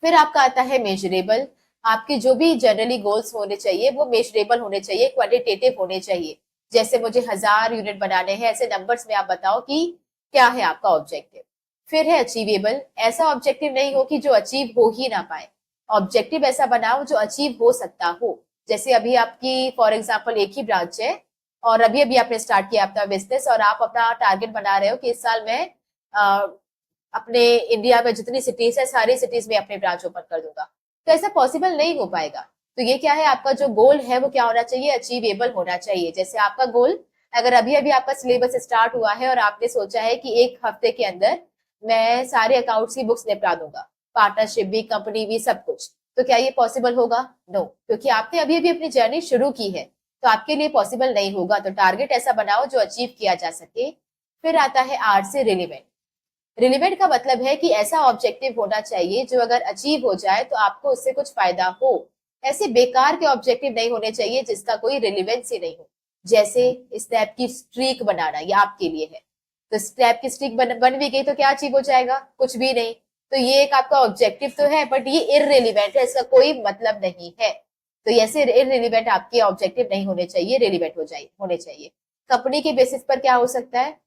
फिर आपका आता है मेजरेबल। आपके जो भी जनरली गोल्स होने चाहिए वो मेजरेबल होने चाहिए, क्वांटिटेटिव होने चाहिए। जैसे मुझे 1000 यूनिट बनाने हैं, ऐसे नंबर्स में आप बताओ कि क्या है आपका ऑब्जेक्टिव। फिर है अचीवेबल। ऐसा ऑब्जेक्टिव नहीं हो कि जो अचीव हो ही ना पाए, ऑब्जेक्टिव ऐसा बनाओ जो अचीव हो सकता हो। जैसे अभी आपकी फॉर एग्जाम्पल एक ही ब्रांच है, और अभी अभी आपने स्टार्ट किया अपना बिजनेस, और आप अपना टारगेट बना रहे हो कि इस साल मैं अपने इंडिया में जितनी सिटीज है सारी सिटीज में अपने ब्रांच ओपन कर दूंगा। तो ऐसा पॉसिबल नहीं हो पाएगा। तो ये क्या है, आपका जो गोल है वो क्या होना चाहिए, अचीवेबल होना चाहिए। जैसे आपका गोल, अगर अभी अभी आपका सिलेबस स्टार्ट हुआ है और आपने सोचा है कि एक हफ्ते के अंदर मैं सारे अकाउंट्स की बुक्स निपटा दूंगा, पार्टनरशिप भी, कंपनी भी, सब कुछ, तो क्या ये पॉसिबल होगा? नो, क्योंकि आपने अभी अभी अपनी जर्नी शुरू की है, तो आपके लिए पॉसिबल नहीं होगा। तो टारगेट ऐसा बनाओ जो अचीव किया जा सके। फिर आता है आर से रिलेवेंट। रिलेवेंट का मतलब है कि ऐसा ऑब्जेक्टिव होना चाहिए जो अगर अचीव हो जाए तो आपको उससे कुछ फायदा हो। ऐसे बेकार के ऑब्जेक्टिव नहीं होने चाहिए जिसका कोई रिलेवेंस ही नहीं हो। जैसे स्नैप की स्ट्रीक बनाना, ये आपके लिए है, तो स्नैप की स्ट्रीक बन भी गई तो क्या अचीव हो जाएगा, कुछ भी नहीं। तो ये एक आपका ऑब्जेक्टिव तो है, बट ये इररिलेवेंट है, इसका कोई मतलब नहीं है। तो ऐसे इररिलेवेंट आपके ऑब्जेक्टिव नहीं होने चाहिए, रिलेवेंट होने चाहिए। कंपनी के बेसिस पर क्या हो सकता है,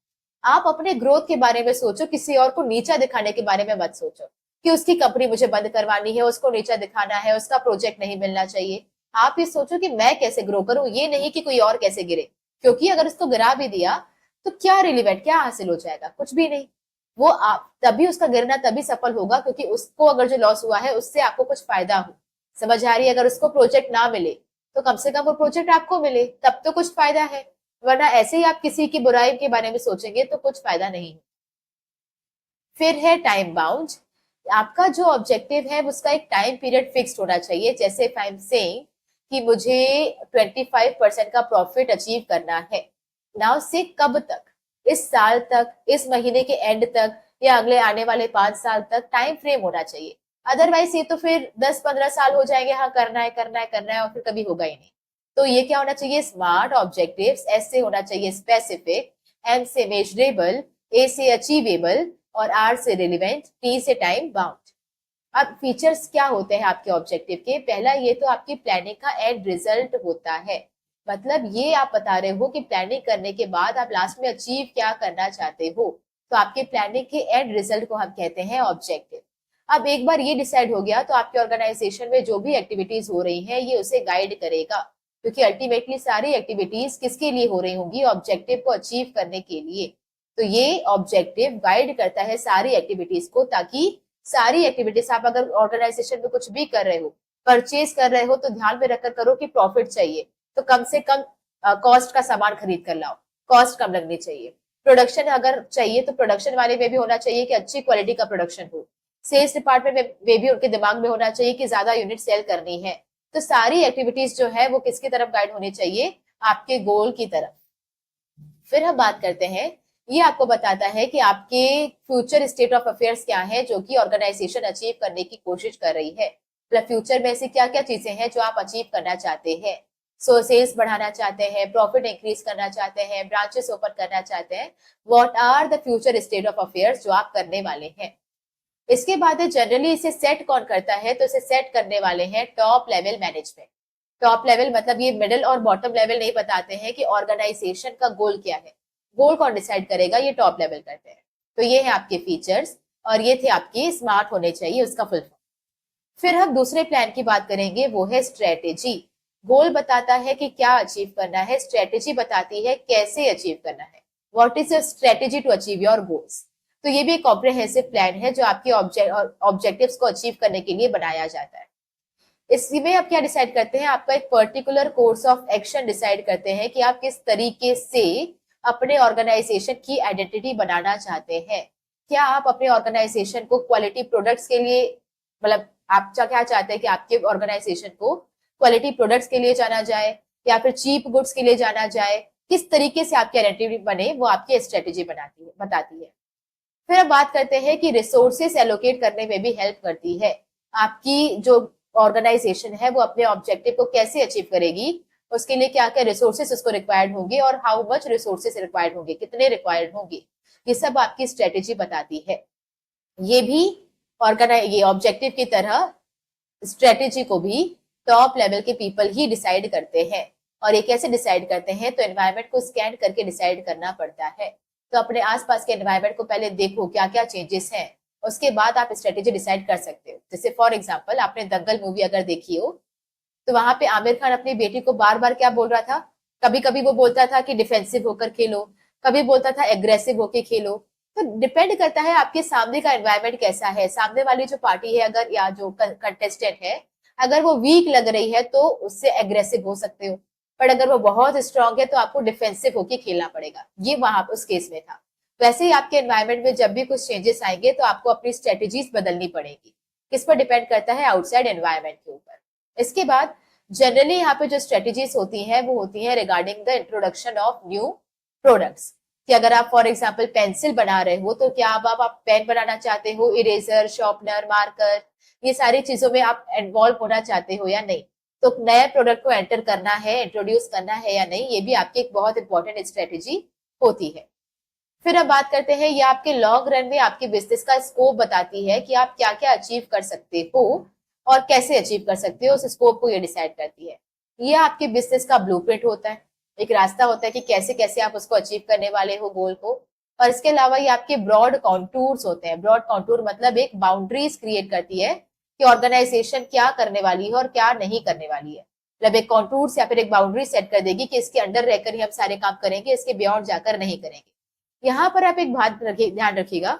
आप अपने ग्रोथ के बारे में सोचो, किसी और को नीचा दिखाने के बारे में मत सोचो कि उसकी कंपनी मुझे बंद करवानी है, उसको नीचा दिखाना है, उसका प्रोजेक्ट नहीं मिलना चाहिए। आप ये सोचो कि मैं कैसे ग्रो करूं, ये नहीं कि कोई और कैसे गिरे। क्योंकि अगर उसको गिरा भी दिया तो क्या रिलेवेंट, क्या हासिल हो जाएगा, कुछ भी नहीं। वो आप तभी, उसका गिरना तभी सफल होगा क्योंकि उसको अगर जो लॉस हुआ है उससे आपको कुछ फायदा हो। समझ आ रही है? अगर उसको प्रोजेक्ट ना मिले तो कम से कम वो प्रोजेक्ट आपको मिले, तब तो कुछ फायदा है, वरना ऐसे ही आप किसी की बुराई के बारे में सोचेंगे तो कुछ फायदा नहीं। फिर है टाइम बाउंड। आपका जो ऑब्जेक्टिव है उसका एक टाइम पीरियड फिक्स्ड होना चाहिए। जैसे इफ आई एम सेइंग कि मुझे 25% का प्रॉफिट अचीव करना है, नाउ से कब तक, इस साल तक, इस महीने के एंड तक या अगले आने वाले 5 साल तक टाइम फ्रेम होना चाहिए। अदरवाइज ये तो फिर 10-15 साल हो जाएंगे, हाँ करना है करना है करना है, और फिर कभी होगा ही नहीं। तो ये क्या होना चाहिए, स्मार्ट ऑब्जेक्टिव्स। एस से होना चाहिए स्पेसिफिक, एम से मेजरेबल, ए से अचीवेबल और आर से रिलेवेंट, टी से टाइम बाउंड। अब फीचर्स क्या होते हैं आपके ऑब्जेक्टिव के, पहला ये तो आपकी प्लानिंग का एंड रिजल्ट होता है। मतलब ये आप बता रहे हो कि प्लानिंग करने के बाद आप लास्ट में अचीव क्या करना चाहते हो, तो आपके प्लानिंग के एंड रिजल्ट को हम कहते हैं ऑब्जेक्टिव। अब एक बार ये डिसाइड हो गया तो आपके ऑर्गेनाइजेशन में जो भी एक्टिविटीज हो रही हैं ये उसे गाइड करेगा, क्योंकि अल्टीमेटली सारी एक्टिविटीज किसके लिए हो रही होंगी, ऑब्जेक्टिव को अचीव करने के लिए। तो ये ऑब्जेक्टिव गाइड करता है सारी एक्टिविटीज को, ताकि सारी एक्टिविटीज, आप अगर ऑर्गेनाइजेशन में कुछ भी कर रहे हो, परचेज कर रहे हो, तो ध्यान में रखकर करो कि प्रॉफिट चाहिए, तो कम से कम कॉस्ट का सामान खरीद कर लाओ, कॉस्ट कम लगनी चाहिए। प्रोडक्शन अगर चाहिए तो प्रोडक्शन वाले में भी होना चाहिए कि अच्छी क्वालिटी का प्रोडक्शन हो। सेल्स डिपार्टमेंट में भी उनके दिमाग में होना चाहिए कि ज्यादा यूनिट सेल करनी है। तो सारी एक्टिविटीज जो है वो किसकी तरफ गाइड होनी चाहिए, आपके गोल की तरफ। फिर हम बात करते हैं, ये आपको बताता है कि आपके फ्यूचर स्टेट ऑफ अफेयर्स क्या है जो कि ऑर्गेनाइजेशन अचीव करने की कोशिश कर रही है। मतलब फ्यूचर में ऐसी क्या क्या चीजें हैं जो आप अचीव करना चाहते हैं। सो सेल्स बढ़ाना चाहते हैं, प्रॉफिट इंक्रीज करना चाहते हैं, ब्रांचेस ओपन करना चाहते हैं। What are the future state of affairs जो आप करने वाले हैं। इसके बाद जनरली इसे सेट कौन करता है, तो इसे सेट करने वाले हैं top level management. Top level मतलब ये मिडिल और बॉटम लेवल नहीं बताते हैं कि ऑर्गेनाइजेशन का गोल क्या है। गोल कौन डिसाइड करेगा, ये टॉप लेवल करते हैं। तो ये है आपके फीचर्स, और ये थे आपकी स्मार्ट होने चाहिए उसका फुल फॉर्म। फिर हम दूसरे प्लान की बात करेंगे, वो है स्ट्रेटेजी। गोल बताता है कि क्या अचीव करना है, स्ट्रेटेजी बताती है कैसे अचीव करना है। What is your strategy to achieve your goals. तो ये भी एक कॉम्प्रिहेंसिव प्लान है जो आपके ऑब्जेक्टिव्स को अचीव करने के लिए बनाया जाता है। इसमें आप क्या डिसाइड करते हैं, आपका एक particular course of action decide करते हैं कि आप किस तरीके से अपने ऑर्गेनाइजेशन की आइडेंटिटी बनाना चाहते हैं। क्या आप अपने ऑर्गेनाइजेशन को क्वालिटी प्रोडक्ट्स के लिए, मतलब आप क्या चाहते हैं कि आपके ऑर्गेनाइजेशन को क्वालिटी प्रोडक्ट्स के लिए जाना जाए या फिर चीप गुड्स के लिए जाना जाए, किस तरीके से आपकी आइडेंटिटी बने, वो आपकी स्ट्रेटेजी बताती है। फिर अब बात करते हैं कि रिसोर्सेस एलोकेट करने में भी हेल्प करती है। आपकी जो ऑर्गेनाइजेशन है वो अपने ऑब्जेक्टिव को कैसे अचीव करेगी, उसके लिए क्या क्या रिसोर्सेस उसको रिक्वायर्ड होंगे और हाउ मच रिसोर्सेस रिक्वायर्ड होंगे, कितने रिक्वायर्ड होंगे, ये सब आपकी स्ट्रेटेजी बताती है। ये भी ये ऑब्जेक्टिव की तरह स्ट्रेटेजी को भी टॉप लेवल के पीपल ही डिसाइड करते हैं। और ये कैसे डिसाइड करते हैं, तो एनवायरमेंट को स्कैन करके डिसाइड करना पड़ता है। तो अपने आसपास के एनवायरमेंट को पहले देखो क्या क्या चेंजेस हैं, उसके बाद आप स्ट्रेटेजी डिसाइड कर सकते हो। जैसे फॉर एग्जांपल आपने दंगल मूवी अगर देखी हो, तो वहां पे आमिर खान अपनी बेटी को बार बार क्या बोल रहा था, कभी कभी वो बोलता था कि डिफेंसिव होकर खेलो, कभी बोलता था एग्रेसिव होकर खेलो। तो डिपेंड करता है आपके सामने का एनवायरमेंट कैसा है, सामने वाली जो पार्टी है अगर, या जो कंटेस्टेंट है, अगर वो वीक लग रही है तो उससे एग्रेसिव हो सकते हो, पर अगर वो बहुत स्ट्रांग है तो आपको डिफेंसिव होकर खेलना पड़ेगा। ये वहां उस केस में था। वैसे ही आपके एनवायरमेंट में जब भी कुछ चेंजेस आएंगे तो आपको अपनी स्ट्रेटेजीज बदलनी पड़ेगी। किस पर डिपेंड करता है, आउटसाइड एनवायरमेंट के ऊपर। इसके बाद जनरली यहाँ पे जो स्ट्रेटेजीज होती हैं वो होती हैं regarding the introduction of new products. कि अगर आप फॉर एग्जांपल पेंसिल बना रहे हो, तो क्या आप पेन बनाना चाहते हो, इरेजर, शार्पनर, मार्कर, ये सारी चीजों में आप इन्वॉल्व होना चाहते हो या नहीं। तो नए प्रोडक्ट को एंटर करना है, इंट्रोड्यूस करना है या नहीं, ये भी आपकी एक बहुत इंपॉर्टेंट स्ट्रेटेजी होती है। फिर अब बात करते हैं, ये आपके लॉन्ग रन में आपके बिजनेस का स्कोप बताती है कि आप क्या क्या अचीव कर सकते हो और कैसे अचीव कर सकते हो, उस स्कोप को ये डिसाइड करती है। ये आपके बिजनेस का ब्लूप्रिंट होता है, एक रास्ता होता है कि कैसे कैसे आप उसको अचीव करने वाले हो गोल को। और इसके अलावा ये आपके ब्रॉड कॉन्टूर्स होते हैं। ब्रॉड कॉन्टूर मतलब एक बाउंड्रीज क्रिएट करती है कि ऑर्गेनाइजेशन क्या करने वाली है और क्या नहीं करने वाली है। मतलब एक कॉन्टूर्स या फिर एक बाउंड्री सेट कर देगी कि इसके अंडर रहकर ही हम सारे काम करेंगे, इसके बियॉन्ड जाकर नहीं करेंगे। यहाँ पर आप एक बात ध्यान रखिएगा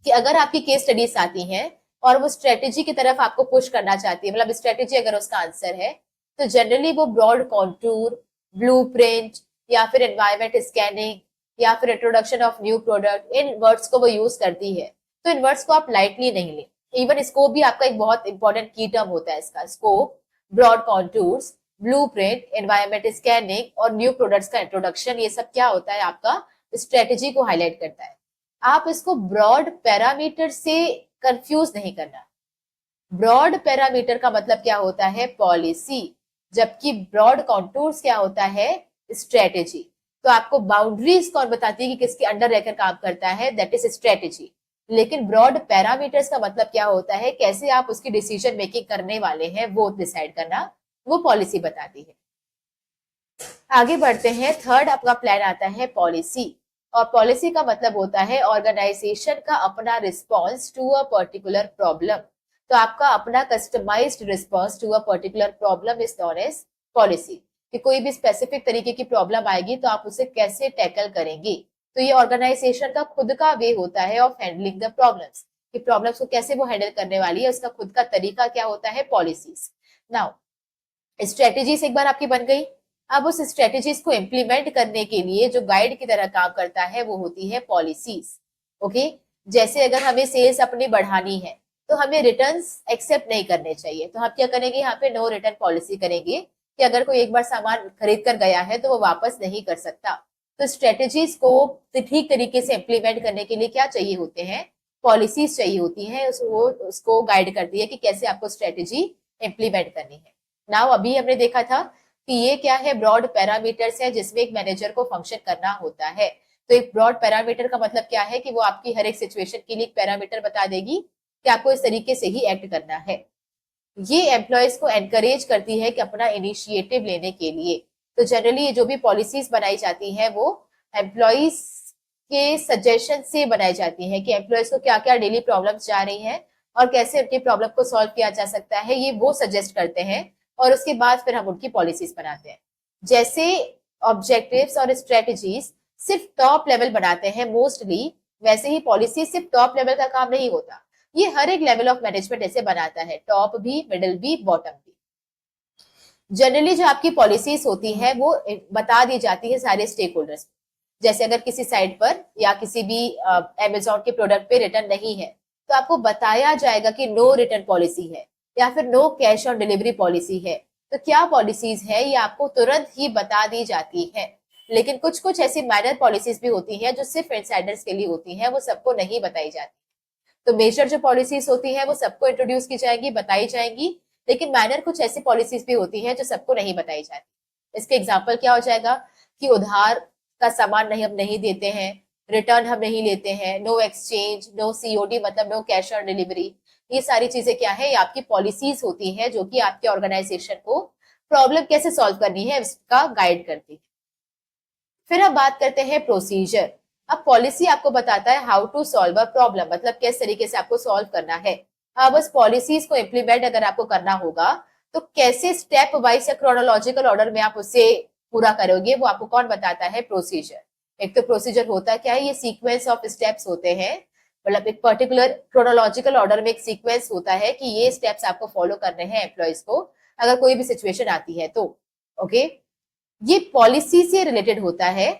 कि अगर आपकी केस स्टडीज आती हैं और वो स्ट्रेटेजी की तरफ आपको पुश करना चाहती है, मतलब स्ट्रेटेजी अगर उसका आंसर है, तो जनरली वो ब्रॉड कॉन्टूर, ब्लूप्रिंट या फिर एनवायरमेंट स्कैनिंग या फिर introduction of new product, in words को वो यूज करती है। तो इन वर्ड्स को आप लाइटली नहीं लें। इवन स्कोप भी आपका एक बहुत इंपॉर्टेंट की टर्म होता है इसका। Scope, broad contours, blueprint, environment scanning और न्यू प्रोडक्ट्स का इंट्रोडक्शन, ये सब क्या होता है आपका स्ट्रेटेजी को हाईलाइट करता है। आप इसको ब्रॉड पैरामीटर से कंफ्यूज नहीं करना। ब्रॉड पैरामीटर का मतलब क्या होता है? पॉलिसी, जबकि ब्रॉड कॉन्टूर्स क्या होता है? स्ट्रेटेजी। तो आपको बाउंड्रीज कौन बताती है कि किसके अंडर रहकर काम करता है? That is strategy. लेकिन ब्रॉड पैरामीटर्स का मतलब क्या होता है? कैसे आप उसकी डिसीजन मेकिंग करने वाले हैं वो डिसाइड करना, वो पॉलिसी बताती है। आगे बढ़ते हैं। थर्ड आपका प्लान आता है पॉलिसी। और पॉलिसी का मतलब होता है ऑर्गेनाइजेशन का अपना response to a particular problem. तो आपका अपना customised response to a particular problem is known as policy. कि कोई भी स्पेसिफिक तरीके की प्रॉब्लम आएगी तो आप उसे कैसे टैकल करेंगे। तो ये ऑर्गेनाइजेशन का खुद का वे होता है ऑफ हैंडलिंग द प्रॉब्लम्स, कि प्रॉब्लम्स को कैसे वो हैंडल करने वाली है, उसका खुद का तरीका क्या होता है? पॉलिसीज। नाउ स्ट्रेटेजीज एक बार आपकी बन गई। अब उस स्ट्रेटेजीज को इम्प्लीमेंट करने के लिए जो गाइड की तरह काम करता है वो होती है पॉलिसीज। ओके, जैसे अगर हमें सेल्स अपनी बढ़ानी है तो हमें रिटर्न्स एक्सेप्ट नहीं करने चाहिए, तो हम क्या करेंगे? यहाँ पे नो रिटर्न पॉलिसी करेंगे कि अगर कोई एक बार सामान खरीद कर गया है तो वो वापस नहीं कर सकता। तो स्ट्रेटेजीज को ठीक तरीके से इम्प्लीमेंट करने के लिए क्या चाहिए होते हैं? पॉलिसीज चाहिए होती है। वो उसको गाइड करती है कि कैसे आपको स्ट्रेटेजी इम्प्लीमेंट करनी है। नाउ अभी हमने देखा था कि ये क्या है? ब्रॉड पैरामीटर्स है जिसमें एक मैनेजर को फंक्शन करना होता है। तो एक ब्रॉड पैरामीटर का मतलब क्या है? कि वो आपकी हर एक सिचुएशन के लिए एक पैरामीटर बता देगी कि आपको इस तरीके से ही एक्ट करना है। ये एम्प्लॉयज को एनकरेज करती है कि अपना इनिशिएटिव लेने के लिए। तो जनरली ये जो भी पॉलिसीज बनाई जाती है वो एम्प्लॉयज के सजेशन से बनाई जाती है कि एम्प्लॉयज को क्या क्या डेली प्रॉब्लम्स जा रही हैं और कैसे उनकी प्रॉब्लम को सॉल्व किया जा सकता है, ये वो सजेस्ट करते हैं और उसके बाद फिर हम उनकी पॉलिसीज बनाते हैं। जैसे ऑब्जेक्टिव्स और स्ट्रेटजीज सिर्फ टॉप लेवल बनाते हैं मोस्टली, वैसे ही पॉलिसी सिर्फ टॉप लेवल का काम नहीं होता। ये हर एक लेवल ऑफ मैनेजमेंट ऐसे बनाता है, टॉप भी, मिडिल भी, बॉटम भी। जनरली जो आपकी पॉलिसीज होती है वो बता दी जाती है सारे स्टेक होल्डर्स। जैसे अगर किसी साइट पर या किसी भी अमेजोन के प्रोडक्ट पे रिटर्न नहीं है तो आपको बताया जाएगा कि नो रिटर्न पॉलिसी है या फिर no cash on delivery policy है। तो क्या पॉलिसीज है ये आपको तुरंत ही बता दी जाती है। लेकिन कुछ कुछ ऐसी माइनर पॉलिसीज भी होती हैं जो सिर्फ इनसाइडर्स के लिए होती हैं, वो सबको नहीं बताई जाती। तो मेजर जो पॉलिसीज होती है वो सबको इंट्रोड्यूस की जाएंगी, बताई जाएंगी। लेकिन माइनर कुछ ऐसी पॉलिसीज भी होती हैं जो सबको नहीं बताई जाती। इसके एग्जाम्पल क्या हो जाएगा? कि उधार का सामान नहीं हम नहीं देते हैं, रिटर्न हम नहीं लेते हैं, नो एक्सचेंज, नो सीओडी मतलब नो कैश ऑन डिलीवरी। ये सारी चीजें क्या है? ये आपकी पॉलिसीज होती हैं जो कि आपके ऑर्गेनाइजेशन को प्रॉब्लम कैसे सॉल्व करनी है इसका गाइड करती है। फिर हम बात करते हैं प्रोसीजर। अब पॉलिसी आपको बताता है how to solve a problem, मतलब किस तरीके से आपको सॉल्व करना है। अब उस पॉलिसीज को इम्प्लीमेंट अगर आपको करना होगा तो कैसे स्टेप वाइज या क्रोनोलॉजिकल ऑर्डर में आप उसे पूरा करोगे, वो आपको कौन बताता है? प्रोसीजर। एक तो प्रोसीजर होता क्या है? ये सीक्वेंस ऑफ स्टेप्स होते हैं, मतलब एक पर्टिकुलर क्रोनोलॉजिकल ऑर्डर में एक सीक्वेंस होता है कि ये स्टेप्स आपको फॉलो करने हैं एम्प्लॉयज को अगर कोई भी सिचुएशन आती है तो। ओके, ये पॉलिसी से रिलेटेड होता है।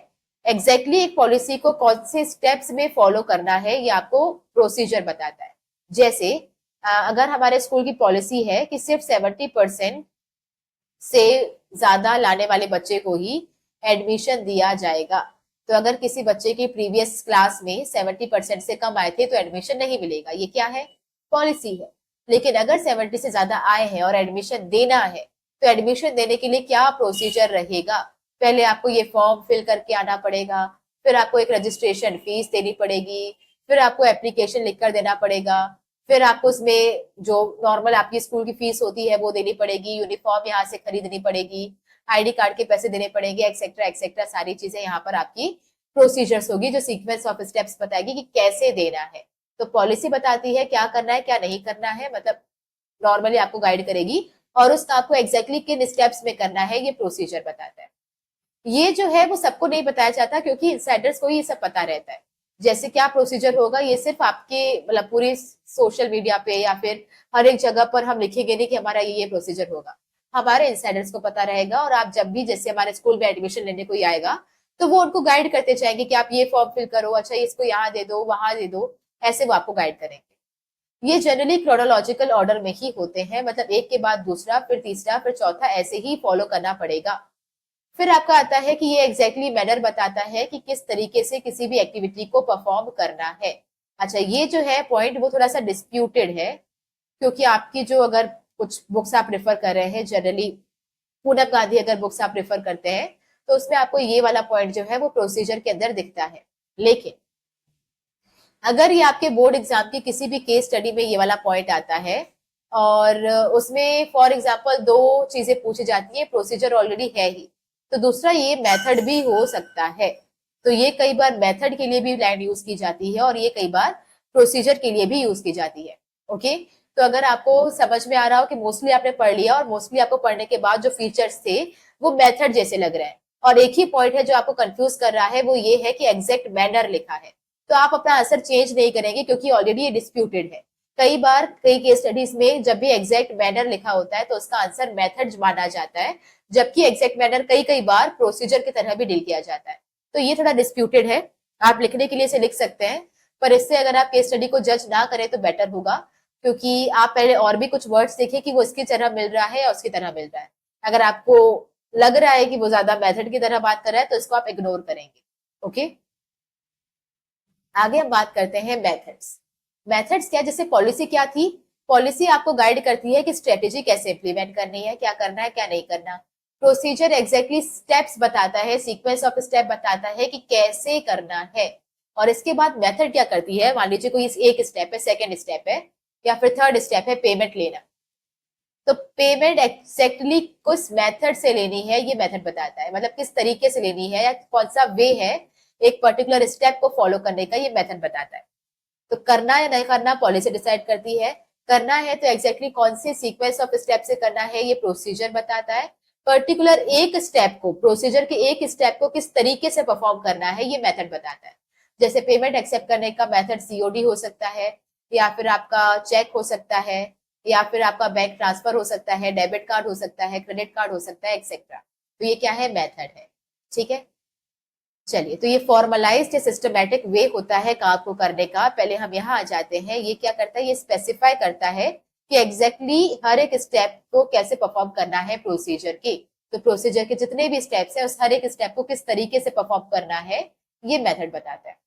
एग्जैक्टली एक पॉलिसी को कौन से स्टेप्स में फॉलो करना है ये आपको प्रोसीजर बताता है। जैसे अगर हमारे स्कूल की पॉलिसी है कि सिर्फ 70% से ज्यादा लाने वाले बच्चे को ही एडमिशन दिया जाएगा। तो अगर किसी बच्चे की प्रीवियस क्लास में 70% से कम आए थे तो एडमिशन नहीं मिलेगा। ये क्या है? पॉलिसी है। लेकिन अगर 70 से ज्यादा आए हैं और एडमिशन देना है तो एडमिशन देने के लिए क्या प्रोसीजर रहेगा? पहले आपको ये फॉर्म फिल करके आना पड़ेगा, फिर आपको एक रजिस्ट्रेशन फीस देनी पड़ेगी, फिर आपको एप्लीकेशन लिखकर देना पड़ेगा, फिर आपको उसमें जो नॉर्मल आपकी स्कूल की फीस होती है वो देनी पड़ेगी, यूनिफॉर्म यहाँ से खरीदनी पड़ेगी, आईडी कार्ड के पैसे देने पड़ेंगे, एक्सेट्रा एक्सेट्रा। सारी चीजें यहाँ पर आपकी प्रोसीजर्स होगी जो सीक्वेंस ऑफ स्टेप्स बताएगी कि कैसे देना है। तो पॉलिसी बताती है क्या करना है क्या नहीं करना है, मतलब नॉर्मली आपको गाइड करेगी, और उस काम को एग्जैक्टली किन स्टेप्स में करना है ये प्रोसीजर बताता है। ये जो है वो सबको नहीं बताया जाता क्योंकि इनसाइडर्स को ही ये सब पता रहता है। जैसे क्या प्रोसीजर होगा ये सिर्फ आपके मतलब पूरी सोशल मीडिया पे या फिर हर एक जगह पर हम लिखेंगे नहीं कि हमारा ये प्रोसीजर होगा। हमारे इनसाइडर्स को पता रहेगा और आप जब भी जैसे हमारे स्कूल में एडमिशन लेने कोई आएगा तो वो उनको गाइड करते जाएंगे कि आप ये फॉर्म फिल करो, अच्छा इसको यहाँ दे दो वहां दे दो, ऐसे वो आपको गाइड करेंगे। ये जनरली क्रोनोलॉजिकल ऑर्डर में ही होते हैं, मतलब एक के बाद दूसरा, फिर तीसरा, फिर चौथा, ऐसे ही फॉलो करना पड़ेगा। फिर आपका आता है कि ये एग्जैक्टली मैनर बताता है कि किस तरीके से किसी भी एक्टिविटी को परफॉर्म करना है। अच्छा, ये जो है पॉइंट वो थोड़ा सा डिस्प्यूटेड है, क्योंकि आपकी जो अगर कुछ बुक्स आप रेफर कर रहे हैं, जनरली पूनम गांधी अगर बुक्स आप रेफर करते हैं, तो उसमें आपको ये वाला पॉइंट जो है वो प्रोसीजर के अंदर दिखता है। लेकिन अगर ये आपके बोर्ड एग्जाम की किसी भी केस स्टडी में ये वाला पॉइंट आता है और उसमें फॉर एग्जांपल दो चीजें पूछी जाती है, प्रोसीजर ऑलरेडी है ही, तो दूसरा ये मेथड भी हो सकता है। तो ये कई बार मेथड के लिए भी लाइन यूज की जाती है और ये कई बार प्रोसीजर के लिए भी यूज की जाती है। ओके, तो अगर आपको समझ में आ रहा हो कि मोस्टली आपने पढ़ लिया और मोस्टली आपको पढ़ने के बाद जो फीचर्स थे वो मेथड जैसे लग रहे हैं, और एक ही पॉइंट है जो आपको कंफ्यूज कर रहा है, वो ये है कि एग्जैक्ट मैनर लिखा है, तो आप अपना आंसर चेंज नहीं करेंगे क्योंकि ऑलरेडी ये डिस्प्यूटेड है। कई बार कई केस स्टडीज में जब भी एग्जैक्ट मैनर लिखा होता है तो उसका आंसर मेथड माना जाता है, जबकि एग्जैक्ट मैनर कई कई बार प्रोसीजर की तरह भी डील किया जाता है। तो ये थोड़ा डिस्प्यूटेड है, आप लिखने के लिए इसे लिख सकते हैं, पर इससे अगर आप केस स्टडी को जज ना करें तो बेटर होगा, क्योंकि आप पहले और भी कुछ वर्ड्स देखें कि वो इसकी तरह मिल रहा है या उसकी तरह मिल रहा है। अगर आपको लग रहा है कि वो ज्यादा मेथड की तरह बात कर रहा है तो इसको आप इग्नोर करेंगे। ओके, आगे हम बात करते हैं मेथड्स। मेथड्स क्या, जैसे पॉलिसी क्या थी, पॉलिसी आपको गाइड करती है कि स्ट्रेटेजी कैसे इंप्लीमेंट करनी है, क्या करना है क्या नहीं करना। प्रोसीजर एग्जैक्टली स्टेप्स बताता है, सीक्वेंस ऑफ स्टेप बताता है कि कैसे करना है। और इसके बाद मेथड क्या करती है, मान लीजिए कोई एक स्टेप है, सेकेंड स्टेप है या फिर थर्ड स्टेप है पेमेंट लेना, तो पेमेंट एक्जैक्टली किस मेथड से लेनी है ये मेथड बताता है, मतलब किस तरीके से लेनी है या कौन सा वे है एक पर्टिकुलर स्टेप को फॉलो करने का, ये मेथड बताता है। तो करना या नहीं करना पॉलिसी डिसाइड करती है, करना है तो एग्जैक्टली कौन से सीक्वेंस ऑफ स्टेप से करना है ये प्रोसीजर बताता है, पर्टिकुलर एक स्टेप को, प्रोसीजर के एक स्टेप को किस तरीके से परफॉर्म करना है ये मेथड बताता है। जैसे पेमेंट एक्सेप्ट करने का मेथड सीओडी हो सकता है, या फिर आपका चेक हो सकता है, या फिर आपका बैंक ट्रांसफर हो सकता है, डेबिट कार्ड हो सकता है, क्रेडिट कार्ड हो सकता है, एक्सेट्रा। तो ये क्या है, मेथड है। ठीक है, चलिए, तो ये फॉर्मलाइज्ड या सिस्टमैटिक वे होता है काम को करने का। पहले हम यहाँ आ जाते हैं, ये क्या करता है, ये स्पेसिफाई करता है कि एग्जैक्टली हर एक स्टेप को कैसे परफॉर्म करना है प्रोसीजर की। तो प्रोसीजर के जितने भी स्टेप्स है उस हर एक स्टेप को किस तरीके से परफॉर्म करना है ये मेथड बताता है।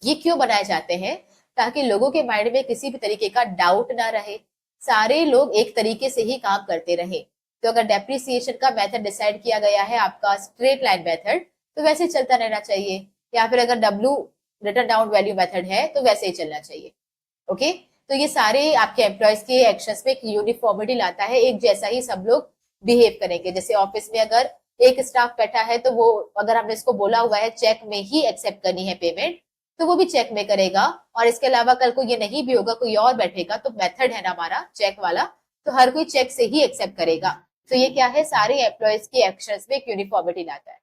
ये क्यों बनाए जाते हैं, ताकि लोगों के माइंड में किसी भी तरीके का डाउट ना रहे, सारे लोग एक तरीके से ही काम करते रहे। तो अगर डेप्रिसिएशन का मेथड डिसाइड किया गया है आपका स्ट्रेट लाइन मेथड, तो वैसे ही चलता रहना चाहिए, या फिर अगर W return down value method है तो वैसे ही चलना चाहिए। ओके, तो ये सारे आपके एम्प्लॉयज के एक्शंस में एक यूनिफॉर्मिटी लाता है, एक जैसा ही सब लोग बिहेव करेंगे। जैसे ऑफिस में अगर एक स्टाफ बैठा है तो वो, अगर हमने इसको बोला हुआ है चेक में ही एक्सेप्ट करनी है पेमेंट, तो वो भी चेक में करेगा। और इसके अलावा कल को ये नहीं भी होगा, कोई और बैठेगा, तो मेथड है ना हमारा चेक वाला, तो हर कोई चेक से ही एक्सेप्ट करेगा। तो ये क्या है, सारे एम्प्लॉयज के एक्शंस में एक यूनिफॉर्मिटी लाता है।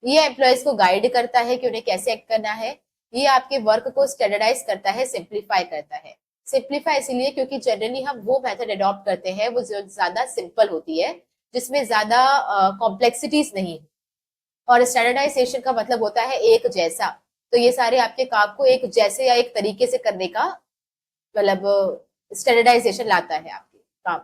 ये एम्प्लॉयज को गाइड करता है कि उन्हें कैसे एक्ट करना है। ये आपके वर्क को स्टैंडर्डाइज करता है, सिंप्लीफाई करता है। सिंप्लीफाई इसलिए क्योंकि जनरली हम वो मेथड अडॉप्ट करते हैं वो जो ज्यादा सिंपल होती है, जिसमें ज्यादा कॉम्प्लेक्सिटीज नहीं। और स्टैंडर्डाइजेशन का मतलब होता है एक जैसा। तो ये सारे आपके काम को एक जैसे या एक तरीके से करने का मतलब स्टैंडर्डाइजेशन लाता है आपके काम।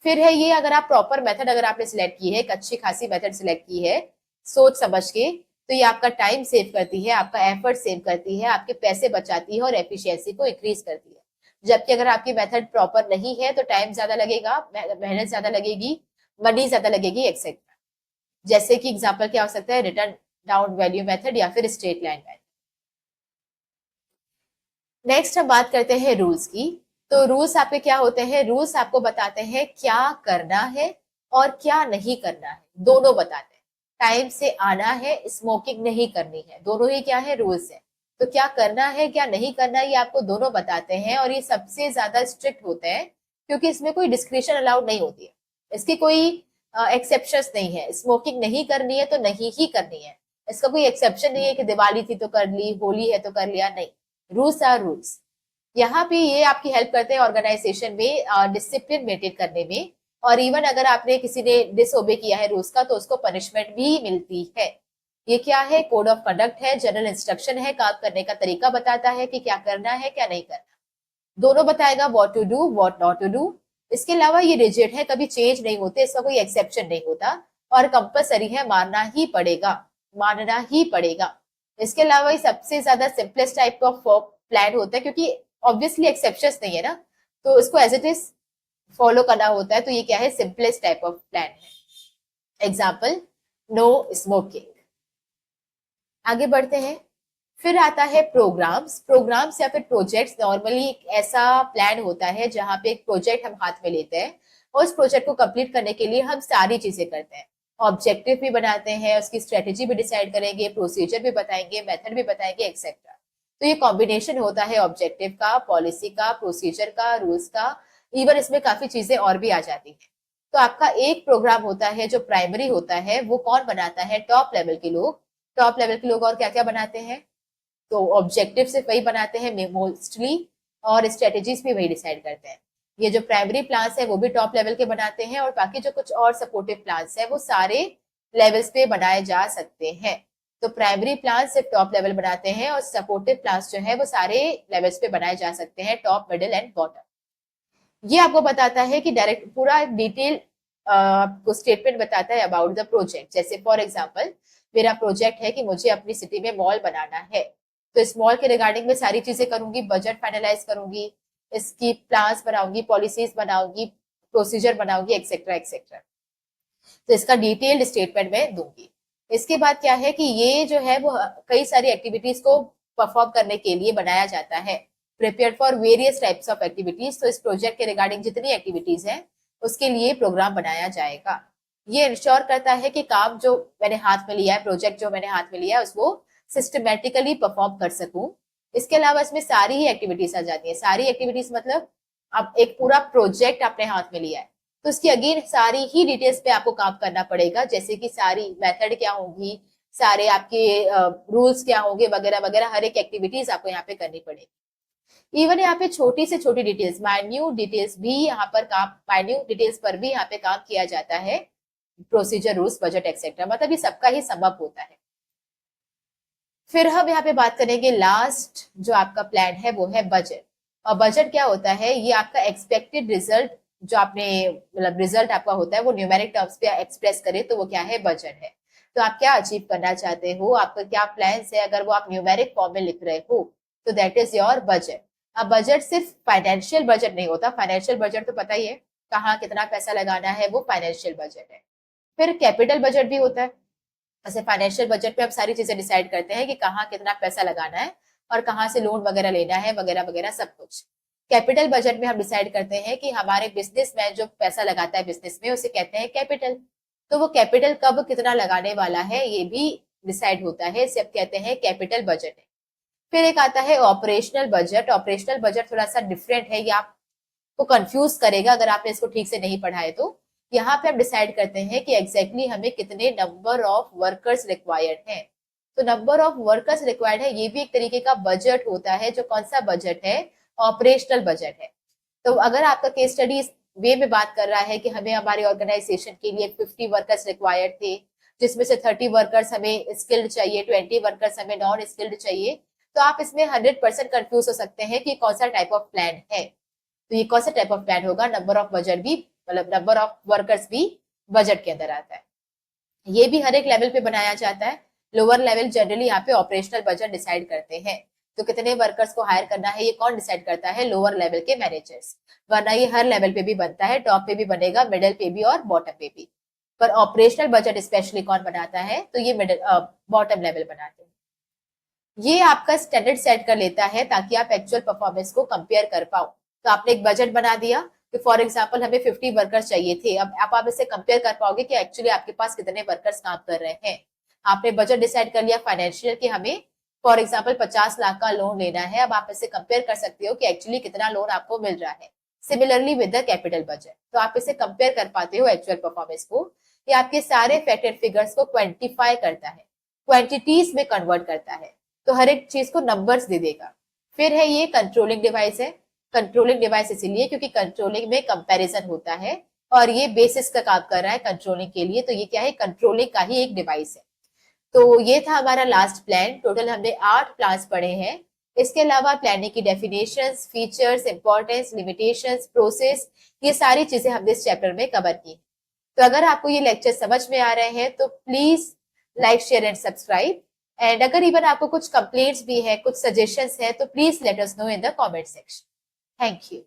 फिर है ये, अगर आप प्रॉपर मेथड अगर आपने सिलेक्ट की है, एक अच्छी खासी मेथड सिलेक्ट की है सोच समझ के, तो ये आपका टाइम सेव करती है, आपका एफर्ट सेव करती है, आपके पैसे बचाती है और एफिशिएंसी को इंक्रीज करती है। जबकि अगर आपकी मेथड प्रॉपर नहीं है तो टाइम ज्यादा लगेगा, मेहनत ज्यादा लगेगी, मनी ज्यादा लगेगी, एक्सेट्रा। जैसे कि एग्जाम्पल क्या हो सकता है, रिटर्न डाउन वैल्यू मेथड या फिर स्ट्रेट लाइन मेथड। नेक्स्ट हम बात करते हैं रूल्स की। तो रूल्स आपके क्या होते हैं, रूल्स आपको बताते हैं क्या करना है और क्या नहीं करना है, दोनों बताते हैं। टाइम से आना है, स्मोकिंग नहीं करनी है, दोनों ही क्या है, रूल्स है। तो क्या करना है क्या नहीं करना है ये आपको दोनों बताते हैं, और ये सबसे ज्यादा स्ट्रिक्ट होते हैं क्योंकि इसमें कोई डिस्क्रिप्शन अलाउड नहीं होती है, इसकी कोई एक्सेप्शन नहीं है। स्मोकिंग नहीं करनी है तो नहीं ही करनी है, इसका कोई एक्सेप्शन नहीं है कि दिवाली थी तो कर ली, होली है तो कर लिया, नहीं। Rules are rules. यहाँ पे ये आपकी हेल्प करते हैं ऑर्गेनाइजेशन में डिसिप्लिन मेंटेन करने में। और इवन अगर आपने किसी ने डिसओबे किया है रूल्स का तो उसको पनिशमेंट भी मिलती है। ये क्या है, कोड ऑफ कंडक्ट है, जनरल इंस्ट्रक्शन है, काम करने का तरीका बताता है कि क्या करना है क्या नहीं करना, दोनों बताएगा, what to do what not to do. इसके अलावा ये रिजिड है, कभी चेंज नहीं होते, इसका कोई एक्सेप्शन नहीं होता। और कंपलसरी है, मानना ही पड़ेगा। इसके अलावा ये सबसे ज्यादा सिंपलेस्ट टाइप ऑफ प्लान होता है, क्योंकि ऑब्वियसली एक्सेप्शंस नहीं है ना, तो इसको एज इट इज फॉलो करना होता है। तो ये क्या है, सिंपलेस्ट टाइप ऑफ प्लान है। Example, no smoking. आगे बढ़ते हैं। फिर आता है प्रोग्राम्स या फिर प्रोजेक्ट्स। नॉर्मली एक ऐसा प्लान होता है जहां पे एक प्रोजेक्ट हम हाथ में लेते हैं और उस प्रोजेक्ट को कंप्लीट करने के लिए हम सारी चीजें करते हैं। ऑब्जेक्टिव भी बनाते हैं, उसकी स्ट्रेटेजी भी डिसाइड करेंगे, प्रोसीजर भी बताएंगे, मेथड भी बताएंगे, एक्सेट्रा। तो ये कॉम्बिनेशन होता है ऑब्जेक्टिव का, पॉलिसी का, प्रोसीजर का, रूल्स का, इवन इसमें काफी चीजें और भी आ जाती है। तो आपका एक प्रोग्राम होता है जो प्राइमरी होता है, वो कौन बनाता है, टॉप लेवल के लोग। टॉप लेवल के लोग और क्या क्या बनाते हैं, तो ऑब्जेक्टिव सिर्फ वही बनाते हैं मोस्टली, और स्ट्रेटेजीज भी वही डिसाइड करते हैं। ये जो प्राइमरी प्लान्स है वो भी टॉप लेवल के बनाते हैं, और बाकी जो कुछ और सपोर्टिव प्लान्स है वो सारे लेवल्स पे बनाए जा सकते हैं। तो प्राइमरी प्लान सिर्फ टॉप लेवल बनाते हैं, और सपोर्टिव प्लान्स जो है वो सारे लेवल्स पे बनाए जा सकते हैं, टॉप, मिडिल एंड बॉटम। ये आपको बताता है कि डायरेक्ट पूरा डिटेल आपको स्टेटमेंट बताता है अबाउट द प्रोजेक्ट। जैसे फॉर एग्जाम्पल, मेरा प्रोजेक्ट है कि मुझे अपनी सिटी में मॉल बनाना है, तो इस मॉल के रिगार्डिंग में सारी चीजें करूंगी, बजट फाइनलाइज करूंगी, इसकी प्लान्स बनाऊंगी, पॉलिसीज बनाऊंगी, प्रोसीजर बनाऊंगी, एक्सेट्रा एक्सेट्रा। तो इसका डिटेल्ड स्टेटमेंट मैं दूंगी। इसके बाद क्या है कि ये जो है वो कई सारी एक्टिविटीज को परफॉर्म करने के लिए बनाया जाता है, prepare for various types of activities. तो इस प्रोजेक्ट के रिगार्डिंग जितनी एक्टिविटीज है उसके लिए प्रोग्राम बनाया जाएगा। ये इंश्योर करता है कि काम जो मैंने हाथ में लिया है, प्रोजेक्ट जो मैंने हाथ में लिया है, उसको सिस्टमेटिकली परफॉर्म कर सकूं। इसके अलावा इसमें सारी ही एक्टिविटीज आ जाती है। सारी एक्टिविटीज मतलब अब एक पूरा प्रोजेक्ट आपने हाथ में लिया है, तो उसकी अगेन सारी ही डिटेल्स पे आपको काम करना पड़ेगा, जैसे कि सारी मेथड क्या होंगी, सारे आपके रूल्स क्या होंगे, वगैरह वगैरह, हर एक एक्टिविटीज आपको यहाँ पे करनी पड़ेगी। इवन यहाँ पे छोटी से छोटी डिटेल्स, माइन्यूट डिटेल्स भी यहाँ पर काम, माइन्यूट डिटेल्स पर भी यहाँ पे काम किया जाता है, प्रोसीजर, रूल्स, बजट एक्सेट्रा, मतलब ये सबका ही समअप होता है। फिर हम यहाँ पे बात करेंगे लास्ट जो आपका प्लान है वो है बजट। और बजट क्या होता है, ये आपका एक्सपेक्टेड रिजल्ट, जो आपने मतलब रिजल्ट आपका होता है वो न्यूमेरिक टर्म्स पे एक्सप्रेस करे तो वो क्या है, बजट है। तो आप क्या अचीव करना चाहते हो, आपका क्या प्लान है, अगर वो आप न्यूमेरिक फॉर्म में लिख रहे हो तो दैट इज योर बजट। अब बजट सिर्फ फाइनेंशियल बजट नहीं होता, फाइनेंशियल बजट तो पता ही है कहाँ कितना पैसा लगाना है, वो फाइनेंशियल बजट है। फिर कैपिटल बजट भी होता है। ऐसे फाइनेंशियल बजट पे आप सारी चीजें डिसाइड करते हैं कि कहाँ कितना पैसा लगाना है और कहाँ से लोन वगैरह लेना है, वगैरह वगैरह सब कुछ। कैपिटल बजट में हम डिसाइड करते हैं कि हमारे बिजनेस में जो पैसा लगाता है बिजनेस में, उसे कहते हैं कैपिटल। तो वो कैपिटल कब कितना लगाने वाला है ये भी डिसाइड होता है, इसे अब कहते हैं कैपिटल बजट है। फिर एक आता है ऑपरेशनल बजट। ऑपरेशनल बजट थोड़ा सा डिफरेंट है, ये आपको कंफ्यूज करेगा अगर आपने इसको ठीक से नहीं पढ़ा है। तो यहाँ पे हम डिसाइड करते हैं कि एग्जैक्टली हमें कितने नंबर ऑफ वर्कर्स रिक्वायर्ड हैं। तो नंबर ऑफ वर्कर्स रिक्वायर्ड है, ये भी एक तरीके का बजट होता है। जो कौन सा बजट है, ऑपरेशनल बजट है। तो अगर आपका केस स्टडी इस वे में बात कर रहा है कि हमें हमारे ऑर्गेनाइजेशन के लिए 50 वर्कर्स रिक्वायर्ड थे, जिसमें से 30 वर्कर्स हमें स्किल्ड चाहिए, 20 वर्कर्स हमें नॉन स्किल्ड चाहिए, तो आप इसमें 100% कंफ्यूज हो सकते हैं कि कौन सा टाइप ऑफ प्लान है। तो ये कौन सा टाइप ऑफ प्लान होगा, नंबर ऑफ बजट भी, मतलब नंबर ऑफ वर्कर्स भी बजट के अंदर आता है। ये भी हर एक लेवल पे बनाया जाता है। लोअर लेवल जनरली यहाँ पे ऑपरेशनल बजट डिसाइड करते हैं। तो कितने वर्कर्स को हायर करना है ये कौन डिसाइड करता है, लोअर लेवल के मैनेजर्स। वरना ये हर लेवल पे भी बनता है, टॉप पे भी बनेगा, मिडिल पे भी और बॉटम पे भी। पर ऑपरेशनल बजट स्पेशली कौन बनाता है, तो ये मिडिल बॉटम लेवल बनाते हैं। ये आपका स्टैंडर्ड सेट कर लेता है ताकि आप एक्चुअल परफॉर्मेंस को कंपेयर कर पाओ। तो आपने एक बजट बना दिया कि फॉर एग्जांपल हमें 50 वर्कर्स चाहिए थे। अब आप इसे कंपेयर कर पाओगे कि एक्चुअली आपके पास कितने वर्कर्स काम कर रहे हैं। आपने बजट डिसाइड कर लिया फाइनेंशियल कि हमें फॉर एग्जांपल 50 लाख का लोन लेना है। अब आप इसे कंपेयर कर सकते हो कि एक्चुअली कितना लोन आपको मिल रहा है। Similarly with the capital budget, तो आप इसे कंपेयर कर पाते हो एक्चुअल परफॉर्मेंस को। ये आपके सारे फैक्ट एंड फिगर्स को क्वांटिफाई करता है, क्वांटिटीज में कन्वर्ट करता है, तो हर एक चीज को नंबर्स दे देगा। फिर है ये कंट्रोलिंग डिवाइस है। कंट्रोलिंग डिवाइस इसीलिए क्योंकि कंट्रोलिंग में कंपैरिजन होता है और ये बेसिस का काम कर रहा है कंट्रोलिंग के लिए। तो ये क्या है, कंट्रोलिंग का ही एक डिवाइस है। तो ये था हमारा लास्ट प्लान। टोटल हमने 8 प्लान्स पढ़े हैं। इसके अलावा प्लानिंग की definitions, features, importance, limitations, process, ये सारी चीजें हमने इस चैप्टर में कवर की। तो अगर आपको ये लेक्चर समझ में आ रहे हैं तो please like share and subscribe, and अगर इवन आपको कुछ कंप्लेंट्स भी है, कुछ सजेशंस है, तो please let us know in the comment section. Thank you.